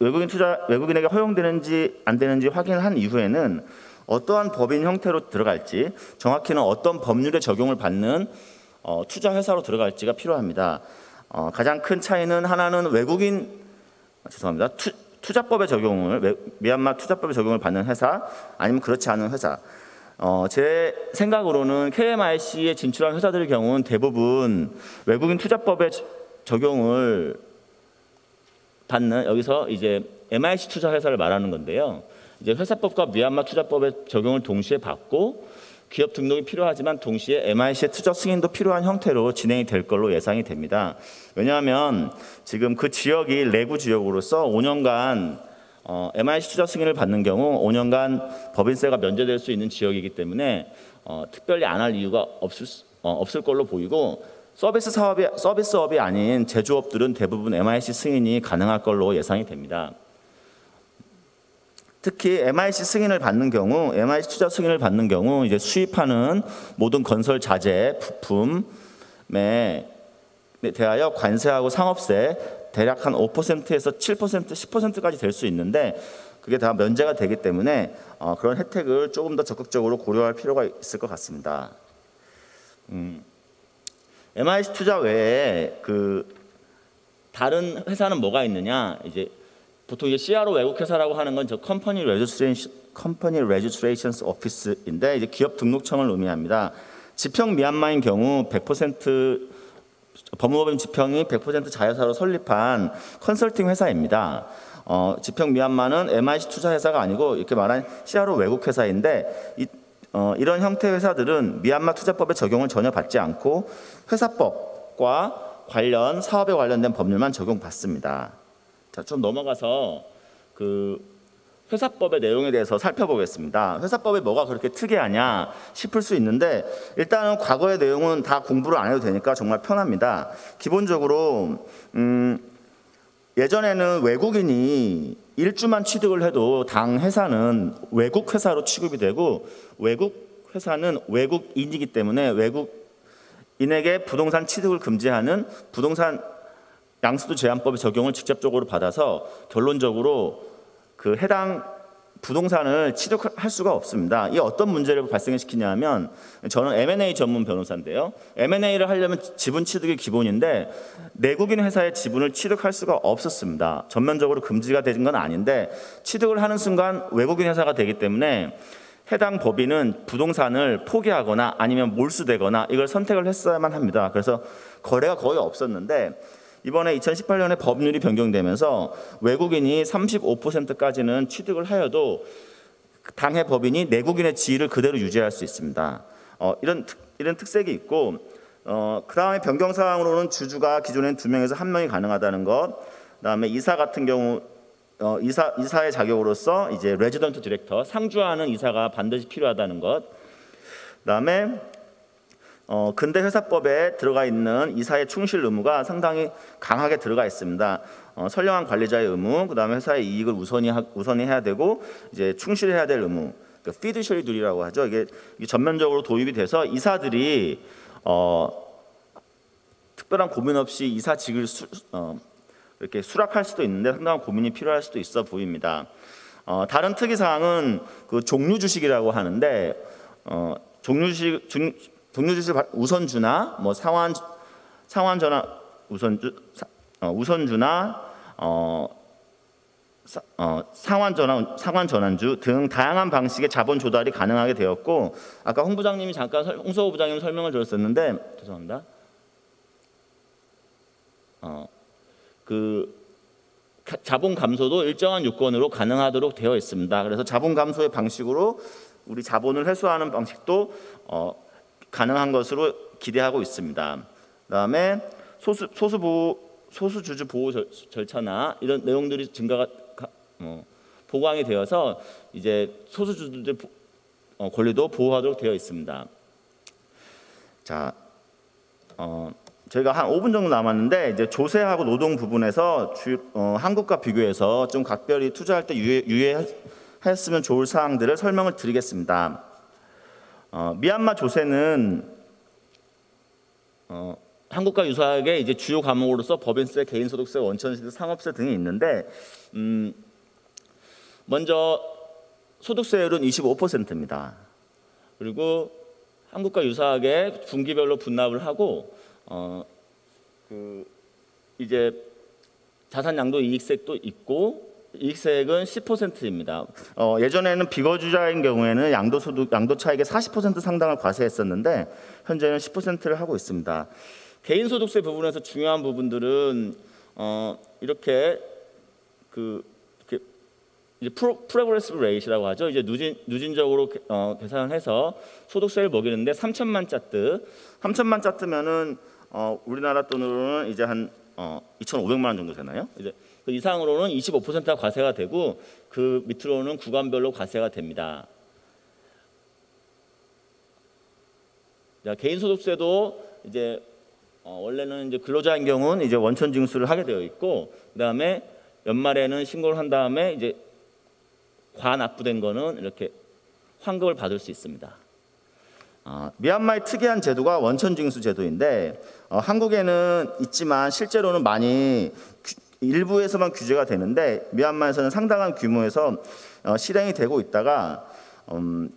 외국인에게 허용되는지 안 되는지 확인을 한 이후에는 어떠한 법인 형태로 들어갈지, 정확히는 어떤 법률의 적용을 받는 투자 회사로 들어갈지가 필요합니다. 가장 큰 차이는 하나는 투자법의 적용을 미얀마 투자법의 적용을 받는 회사, 아니면 그렇지 않은 회사. 제 생각으로는 KMIC에 진출한 회사들의 경우는 대부분 외국인 투자법의 적용을 받는, 여기서 이제 MIC 투자 회사를 말하는 건데요. 이제 회사법과 미얀마 투자법의 적용을 동시에 받고 기업 등록이 필요하지만 동시에 MIC의 투자 승인도 필요한 형태로 진행이 될 걸로 예상이 됩니다. 왜냐하면 지금 그 지역이 레구 지역으로서 5년간 MIC 투자 승인을 받는 경우 5년간 법인세가 면제될 수 있는 지역이기 때문에 특별히 안 할 이유가 없을 걸로 보이고, 서비스업이 아닌 제조업들은 대부분 MIC 승인이 가능할 걸로 예상이 됩니다. 특히 MIC 승인을 받는 경우, MIC 투자 승인을 받는 경우 이제 수입하는 모든 건설 자재, 부품에 대하여 관세하고 상업세 대략 한 5%에서 7%, 10%까지 될 수 있는데 그게 다 면제가 되기 때문에 그런 혜택을 조금 더 적극적으로 고려할 필요가 있을 것 같습니다. MIC 투자 외에 다른 회사는 뭐가 있느냐? 이제 보통 이제 CRO 외국 회사라고 하는 건 저 Company Registrations Office인데 이제 기업 등록청을 의미합니다. 지평 미얀마인 경우 100% 법무법인 지평이 100% 자회사로 설립한 컨설팅 회사입니다. 지평 미얀마는 MIC 투자 회사가 아니고 이렇게 말한 CRO 외국 회사인데 이런 형태의 회사들은 미얀마 투자법의 적용을 전혀 받지 않고 회사법과 사업에 관련된 법률만 적용받습니다. 자, 좀 넘어가서 회사법의 내용에 대해서 살펴보겠습니다. 회사법이 뭐가 그렇게 특이하냐 싶을 수 있는데 일단은 과거의 내용은 다 공부를 안 해도 되니까 정말 편합니다. 기본적으로 예전에는 외국인이 일주만 취득을 해도 당 회사는 외국 회사로 취급이 되고 외국 회사는 외국인이기 때문에 외국인에게 부동산 취득을 금지하는 부동산 양수도 제한법의 적용을 직접적으로 받아서 결론적으로 해당 부동산을 취득할 수가 없습니다. 이게 어떤 문제를 발생시키냐면 저는 M&A 전문 변호사인데요. M&A를 하려면 지분 취득이 기본인데 내국인 회사의 지분을 취득할 수가 없었습니다. 전면적으로 금지가 된 건 아닌데 취득을 하는 순간 외국인 회사가 되기 때문에 해당 법인은 부동산을 포기하거나 아니면 몰수되거나 이걸 선택을 했어야만 합니다. 그래서 거래가 거의 없었는데 이번에 2018년에 법률이 변경되면서 외국인이 35%까지는 취득을 하여도 당해 법인이 내국인의 지위를 그대로 유지할 수 있습니다. 이런 특색이 있고 그 다음에 변경 사항으로는 주주가 기존엔 2명에서 1명이 가능하다는 것, 그다음에 이사 같은 경우 이사의 자격으로서 이제 레지던트 디렉터 상주하는 이사가 반드시 필요하다는 것, 그다음에 근대 회사법에 들어가 있는 이사의 충실 의무가 상당히 강하게 들어가 있습니다. 선량한 관리자의 의무, 그다음에 회사의 이익을 우선히 해야 되고 이제 충실해야 될 의무, 그러니까 피듀셔리 듀리라고 하죠. 이게 전면적으로 도입이 돼서 이사들이 특별한 고민 없이 이사직을 이렇게 수락할 수도 있는데 상당한 고민이 필요할 수도 있어 보입니다. 다른 특이 사항은 종류 주식이라고 하는데 종류 주식 우선주나 뭐 상환 전환 우선주나 상환 전환주 등 다양한 방식의 자본 조달이 가능하게 되었고, 아까 홍 부장님이 잠깐 홍서호 부장님 설명을 드렸었는데, 죄송합니다. 자본 감소도 일정한 요건으로 가능하도록 되어 있습니다. 그래서 자본 감소의 방식으로 우리 자본을 회수하는 방식도 가능한 것으로 기대하고 있습니다. 그다음에 소수주주 보호 절차나 이런 내용들이 보강이 되어서 이제 소수주주들 권리도 보호하도록 되어 있습니다. 자, 저희가 한 5분 정도 남았는데 이제 조세하고 노동 부분에서 한국과 비교해서 좀 각별히 투자할 때 유의했으면 좋을 사항들을 설명을 드리겠습니다. 미얀마 조세는 한국과 유사하게 이제 주요 과목으로서 법인세, 개인소득세, 원천세, 상업세 등이 있는데, 먼저 소득세율은 25%입니다. 그리고 한국과 유사하게 분기별로 분납을 하고 이제 자산양도 이익세도 있고, 이익세액은 10%입니다. 예전에는 비거주자인 경우에는 양도 차익의 40% 상당을 과세했었는데 현재는 10%를 하고 있습니다. 개인소득세 부분에서 중요한 부분들은 이렇게 이제 프로그레시브 레이트라고 하죠. 이제 누진적으로 계산을 해서 소득세를 먹이는데 3천만 짜트면은 우리나라 돈으로는 이제 한 2,500만 원 정도 되나요? 이제 그 이상으로는 25%가 과세가 되고 그 밑으로는 구간별로 과세가 됩니다. 자, 개인소득세도 이제 원래는 이제 근로자인 경우는 이제 원천 징수를 하게 되어 있고, 그다음에 연말에는 신고를 한 다음에 이제 과납부된 거는 이렇게 환급을 받을 수 있습니다. 미얀마의 특이한 제도가 원천 징수 제도인데 한국에는 있지만 실제로는 많이 일부에서만 규제가 되는데 미얀마에서는 상당한 규모에서 실행이 되고 있다가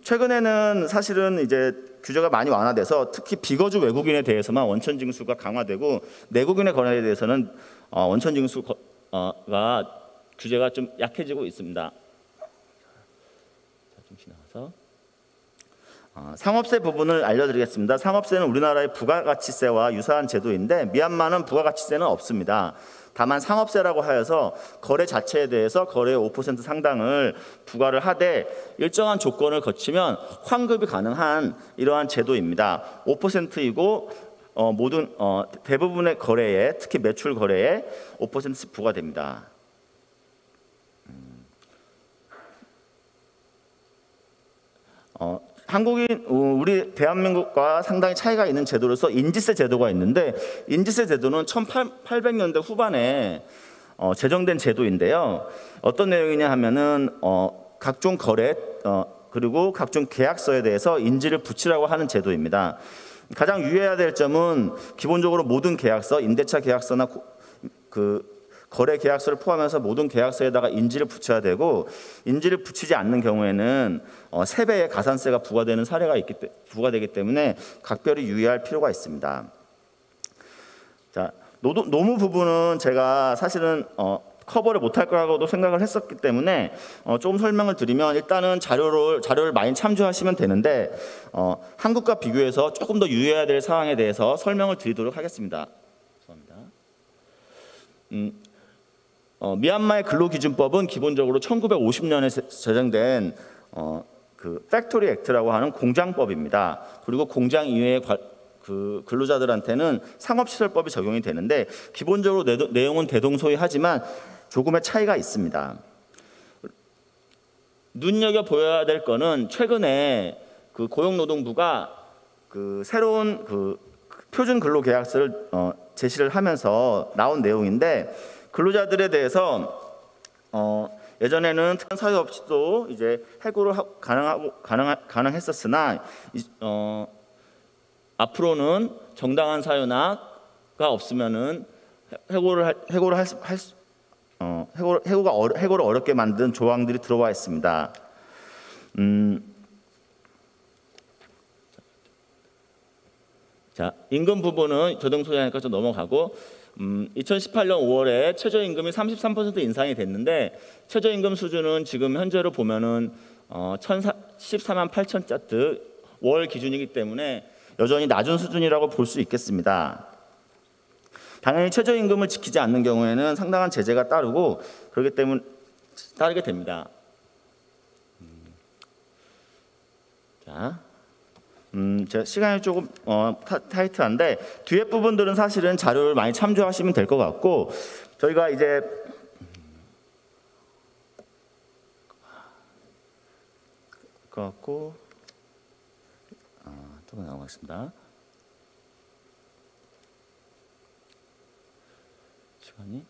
최근에는 사실은 이제 규제가 많이 완화돼서 특히 비거주 외국인에 대해서만 원천 징수가 강화되고 내국인의 거래에 대해서는 원천 징수가 규제가 좀 약해지고 있습니다. 좀 지나가서 상업세 부분을 알려드리겠습니다. 상업세는 우리나라의 부가가치세와 유사한 제도인데 미얀마는 부가가치세는 없습니다. 다만 상업세라고 하여서 거래 자체에 대해서 거래의 5% 상당을 부과를 하되 일정한 조건을 거치면 환급이 가능한 이러한 제도입니다. 5%이고 모든 대부분의 거래에, 특히 매출 거래에 5%씩 부과됩니다. 우리 대한민국과 상당히 차이가 있는 제도로서 인지세 제도가 있는데, 인지세 제도는 1800년대 후반에 제정된 제도인데요. 어떤 내용이냐 하면은 각종 거래 그리고 각종 계약서에 대해서 인지를 붙이라고 하는 제도입니다. 가장 유의해야 될 점은 기본적으로 모든 계약서, 임대차 계약서나 거래 계약서를 포함해서 모든 계약서에다가 인지를 붙여야 되고, 인지를 붙이지 않는 경우에는 3배의 가산세가 부과되는 사례가 부과되기 때문에 각별히 유의할 필요가 있습니다. 자, 노무 부분은 제가 사실은 커버를 못할 거라고도 생각을 했었기 때문에 조금 설명을 드리면, 일단은 자료를 많이 참조하시면 되는데 한국과 비교해서 조금 더 유의해야 될 사항에 대해서 설명을 드리도록 하겠습니다. 죄송합니다. 미얀마의 근로기준법은 기본적으로 1950년에 제정된 팩토리 액트라고 하는 공장법입니다. 그리고 공장 이외의 근로자들한테는 상업시설법이 적용이 되는데 기본적으로 내용은 대동소이하지만 조금의 차이가 있습니다. 눈여겨보아야 될 거는 최근에 고용노동부가 새로운 표준 근로계약서를 제시를 하면서 나온 내용인데, 근로자들에 대해서 예전에는 특별 사유 없이도 이제 해고를 가능했었으나 앞으로는 정당한 사유가 없으면은 해고를 어렵게 만든 조항들이 들어와 있습니다. 자, 임금 부분은 교동 소개하니까 좀 넘어가고 2018년 5월에 최저임금이 33% 인상이 됐는데 최저임금 수준은 지금 현재로 보면은 14만 8천 월 기준이기 때문에 여전히 낮은 수준이라고 볼 수 있겠습니다. 당연히 최저임금을 지키지 않는 경우에는 상당한 제재가 따르고 그렇기 때문에 따르게 됩니다. 자, 제가 시간이 조금 타이트한데 뒤에 부분들은 사실은 자료를 많이 참조하시면 될 것 같고 저희가 이제 조금 나가겠습니다. 시간이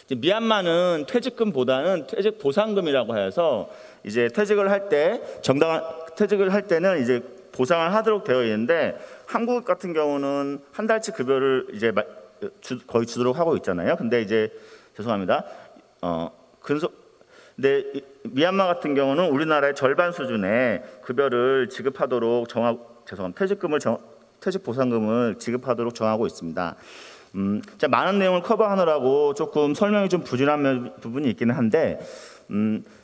이제 미얀마는 퇴직금보다는 퇴직 보상금이라고 해서 이제 퇴직을 할 때 정당한 퇴직을 할 때는 이제 보상을 하도록 되어 있는데 한국 같은 경우는 한 달치 급여를 이제 거의 주도록 하고 있잖아요. 근데 이제 죄송합니다. 근데 미얀마 같은 경우는 우리나라의 절반 수준의 급여를 지급하도록 퇴직 보상금을 지급하도록 정하고 있습니다. 많은 내용을 커버하느라고 조금 설명이 좀 부진한 부분이 있기는 한데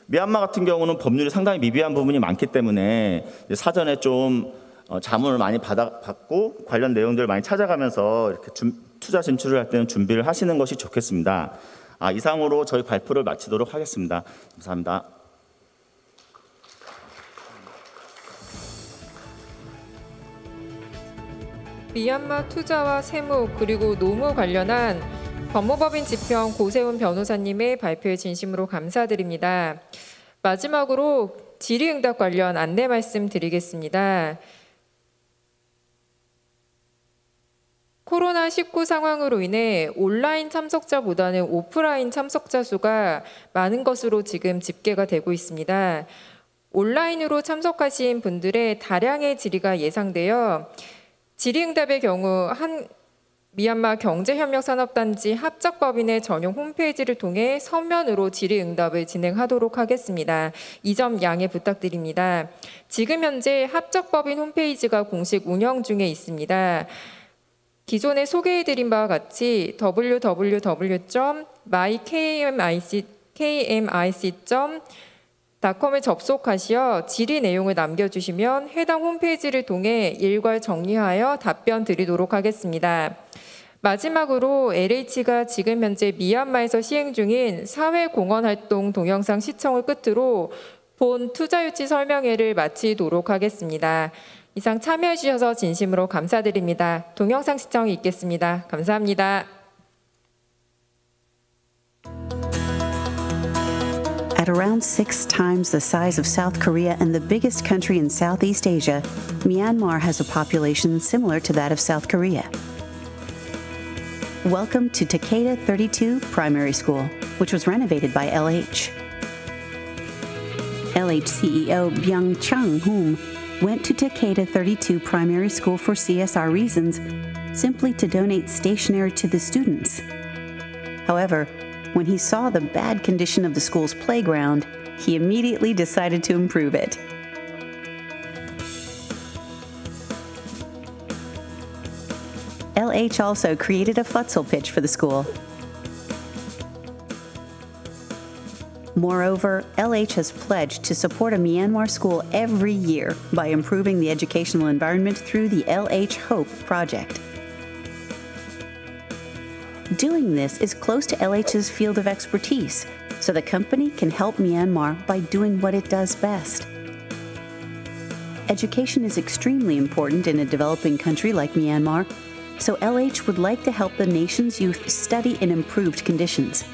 미얀마 같은 경우는 법률이 상당히 미비한 부분이 많기 때문에 사전에 좀 자문을 많이 받고 관련 내용들을 많이 찾아가면서 이렇게 투자 진출을 할 때는 준비를 하시는 것이 좋겠습니다. 이상으로 저희 발표를 마치도록 하겠습니다. 감사합니다. 미얀마 투자와 세무 그리고 노무 관련한 법무법인 지평 고세훈 변호사님의 발표에 진심으로 감사드립니다. 마지막으로 질의응답 관련 안내 말씀드리겠습니다. 코로나19 상황으로 인해 온라인 참석자보다는 오프라인 참석자 수가 많은 것으로 지금 집계가 되고 있습니다. 온라인으로 참석하신 분들의 다량의 질의가 예상되어 질의응답의 경우 미얀마 경제협력산업단지 합작법인의 전용 홈페이지를 통해 서면으로 질의응답을 진행하도록 하겠습니다. 이 점 양해 부탁드립니다. 지금 현재 합작법인 홈페이지가 공식 운영 중에 있습니다. 기존에 소개해드린 바와 같이 www.mykmic.com에 접속하시어 질의 내용을 남겨주시면 해당 홈페이지를 통해 일괄 정리하여 답변 드리도록 하겠습니다. 마지막으로 LH가 지금 현재 미얀마에서 시행 중인 사회공헌활동 동영상 시청을 끝으로 본 투자유치 설명회를 마치도록 하겠습니다. 이상 참여해 주셔서 진심으로 감사드립니다. 동영상 시청이 있겠습니다. 감사합니다. At around 6 times the size of South Korea and the biggest country in Southeast Asia, Myanmar has a population similar to that of South Korea. Welcome to Takeda 32 Primary School, which was renovated by LH. LH CEO Byung Chung Hoom went to Takeda 32 Primary School for CSR reasons, simply to donate stationery to the students. However, when he saw the bad condition of the school's playground, he immediately decided to improve it. LH also created a futsal pitch for the school. Moreover, LH has pledged to support a Myanmar school every year by improving the educational environment through the LH Hope project. Doing this is close to LH's field of expertise, so the company can help Myanmar by doing what it does best. Education is extremely important in a developing country like Myanmar, so LH would like to help the nation's youth study in improved conditions.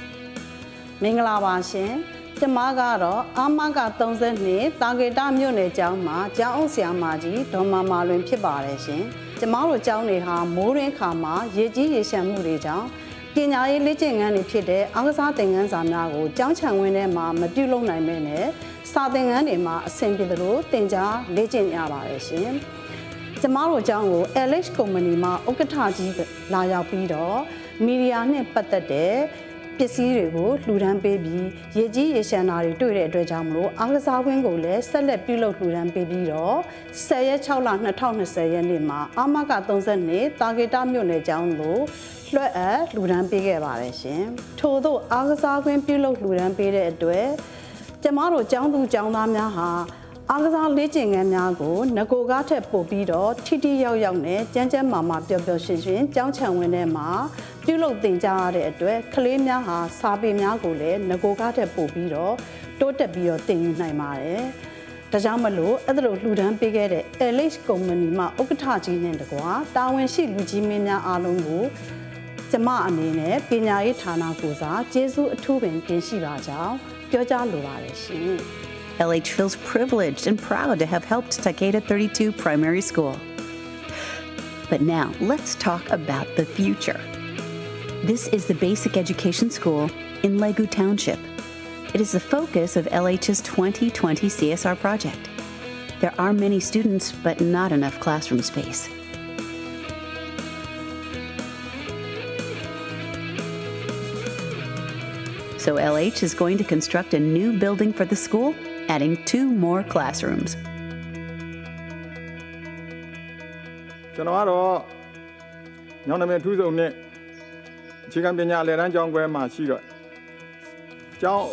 မင်္ဂလာပါရှင်ကျမကတော့အာမက32တာဂေတာမြို့နယ်ကျောင်းမှာကျောင်းအုပ်ဆရာမကြီးဒေါ်မာလွင်ဖြစ်ပါတယ်ရှင်ကျမတို့ကျောင်းတွေဟာမိုးရင်းခါမှာရေကြီးရေရှမ်းမှုတွေကြောင့်ပညာရေးလေ့ကျင့်ခန်းတွေဖြစ်တဲ့အားကစားသင်ခန်းစာများကိုကျောင်းခြံဝင်းထဲမှာမပြုလုပ်နိုင်မဲနဲ့စာသင်ခန်းတွေမှာအဆင်ပြေသလိုသင်ကြားလေ့ကျင့်ရပါတယ်ရှင်ကျမတို့ကျောင်းကို LH ကုမ္ပဏီမှာဥက္ကဋ္ဌကြီးလာရောက်ပြီးတော့မီဒီယာနဲ့ပတ်သက်တဲ့ ပစ္စည်းတွေကိုလှူဒန်းပေးပြီးရည်ကြီးရရှမ်းတာတွေတွေ့တဲ့အတွက်ကြောင့်မလို့အားကစားဝင်းကိုလည်းဆက်လက်ပြုလုပ်လှူဒန်းပေးပြီးတော့10ရက်6လ2020ရက်နေ့မှာအာမက32တာဂေတာမြို့နယ်ကျောင်းကိုလွှတ်အပ်လှူဒန်းပေးခဲ့ပါတယ်ရှင်ထို့သောအားကစားဝင်းပြုလုပ်လှူဒန်းပေးတဲ့အတွက်ကျမတို့ကျောင်းသူကျောင်းသားများဟာအားကစားလေ့ကျင့်ခန်းများကိုငကိုကားထက်ပို့ပြီးတော့ထိထိရောက်ရောက်နဲ့ကြမ်းကြမ်းမာမာပျော်ပျော်ရွှင်ရွှင်ကျောင်းချံဝင်ထဲမှာပြုလုပ်သင်ကြားရတဲ့အတွက်ကလေးများဟာစာပေများကိုလည်းငကိုကားထက်ပို့ပြီးတော့တိုးတက်ပြီးတော့သင်ယူနိုင်ပါတယ်။ဒါကြောင့်မလို့အဲ့ဒါလိုလှူဒန်းပေးခဲ့တဲ့ LH ကုမ္ပဏီမှဥက္ကဋ္ဌကြီးနဲ့တကွာတာဝန်ရှိလူကြီးမင်းများအားလုံးကိုကျမအနေနဲ့ပညာရေးဌာနကိုစားကျေးဇူးအထူးပင်တင်ရှိပါကြောင်းပြောကြားလိုပါတယ်ရှင်။ LH feels privileged and proud to have helped Takeda 32 Primary School. But now, let's talk about the future. This is the basic education school in Legu Township. It is the focus of LH's 2020 CSR project. There are many students, but not enough classroom space. So LH is going to construct a new building for the school, adding 2 more classrooms. ကျွန်တော်ကတော့ညောင်နာမည်ထူးဆောင်နဲ့အခြေခံပညာအလယ်တန်းကျောင်းခွဲမှာရှိတော့ကျောင်း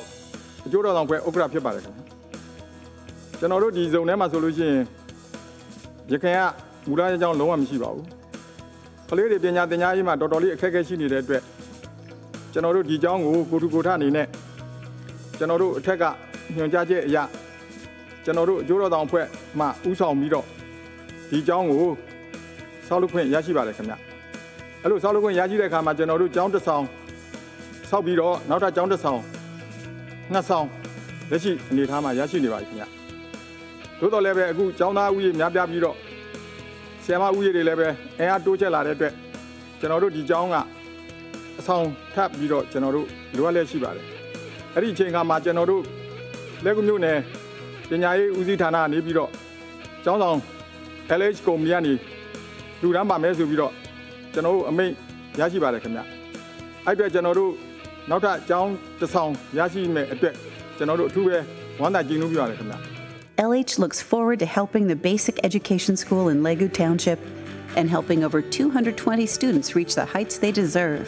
အကျိုးတော်ဆောင်ခွဲဥက္ကဋ္ဌဖြစ်ပါတယ်ခင်ဗျကျွန်တော်တို့ဒီဇုံထဲမှာဆိုလို့ရှိရင်ရခိုင်ကမူလကျောင်းလုံးဝမရှိပါဘူးကလေးတွေပညာသင်ကြားရေးမှာတော်တော်လေးအခက်အခဲရှိနေတဲ့အတွက်ကျွန်တော်တို့ဒီကျောင်းကိုကိုထူကိုထအနေနဲ့ကျွန်တော်တို့အထက်ကညွှန်ကြားချက်အရကျွန်တော်တို့အကျိုးတော်ဆောင်အဖွဲ့မှဦးဆောင်ပြီးတော့ဒီကျောင်းကိုဆောက်လုပ်ခွင့်ရရှိပါတယ်ခင်ဗျအဲ့လိုဆောက်လုပ်ခွင့်ရရှိတဲ့အခါမှာကျွန်တော်တို့ကျောင်းတစ်ဆောင်ဆောက်ပြီးတော့နောက်ထပ်ကျောင်းတစ်ဆောင်နှစ်ဆောင်လက်ရှိအနေထားမှာရရှိနေပါပြီခင်ဗျသို့တော်လည်းပဲအခုကျောင်းသားဦးရေများပြားပြီးတော့ဆရာမဦးရေတွေလည်းပဲအင်အားတိုးချက်လာတဲ့အတွက်ကျွန်တော်တို့ဒီကျောင်းကအဆောင်ထပ်ပြီးတော့ကျွန်တော်တို့လိုအပ်လျက်ရှိပါတယ်အဲ့ဒီအချိန်ခါမှာကျွန်တော်တို့လက်ကူမြို့နယ်ပညာရေးဦးစီးဌာနကနေပြီးတော့ကျောင်းဆောင် LH ကုမ္ပဏီကနေလူတန်းပါမယ်ဆိုပြီးတော့ကျွန်တော်တို့အမိန့်ရရှိပါတယ်ခင်ဗျအဲ့အတွက်ကျွန်တော်တို့နောက်ထပ်ကျောင်းတစ်ဆောင်ရရှိမဲ့အတွက်ကျွန်တော်တို့အထူးပဲဝမ်းသာကြည်နူးပြပါတယ်ခင်ဗျ LH looks forward to helping the basic education school in Legu Township and helping over 220 students reach the heights they deserve.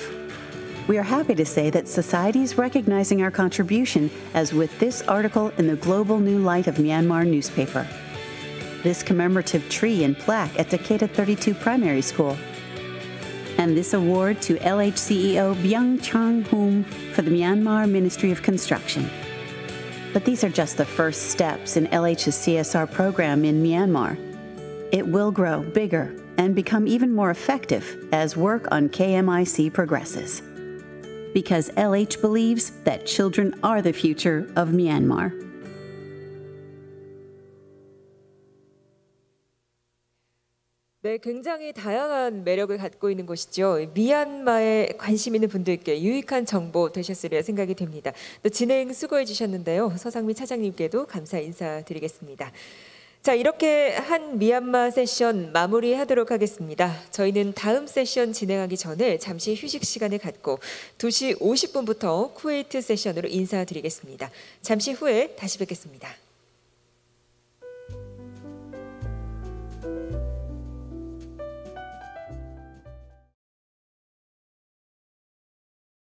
We are happy to say that society is recognizing our contribution, as with this article in the Global New Light of Myanmar newspaper. This commemorative tree and plaque at Takeda 32 Primary School. And this award to LH CEO Byung Chang-hoom for the Myanmar Ministry of Construction. But these are just the first steps in LH's CSR program in Myanmar. It will grow bigger and become even more effective as work on KMIC progresses. Because LH believes that children are the future of Myanmar. 네, 굉장히 다양한 매력을 갖고 있는 곳이죠. 미얀마에 관심 있는 분들께 유익한 정보 되셨으리라 생각이 됩니다. 또 진행 수고해 주셨는데요. 서상미 차장님께도 감사 인사드리겠습니다. 자, 이렇게 한 미얀마 세션 마무리하도록 하겠습니다. 저희는 다음 세션 진행하기 전에 잠시 휴식 시간을 갖고 2시 50분부터 쿠웨이트 세션으로 인사드리겠습니다. 잠시 후에 다시 뵙겠습니다.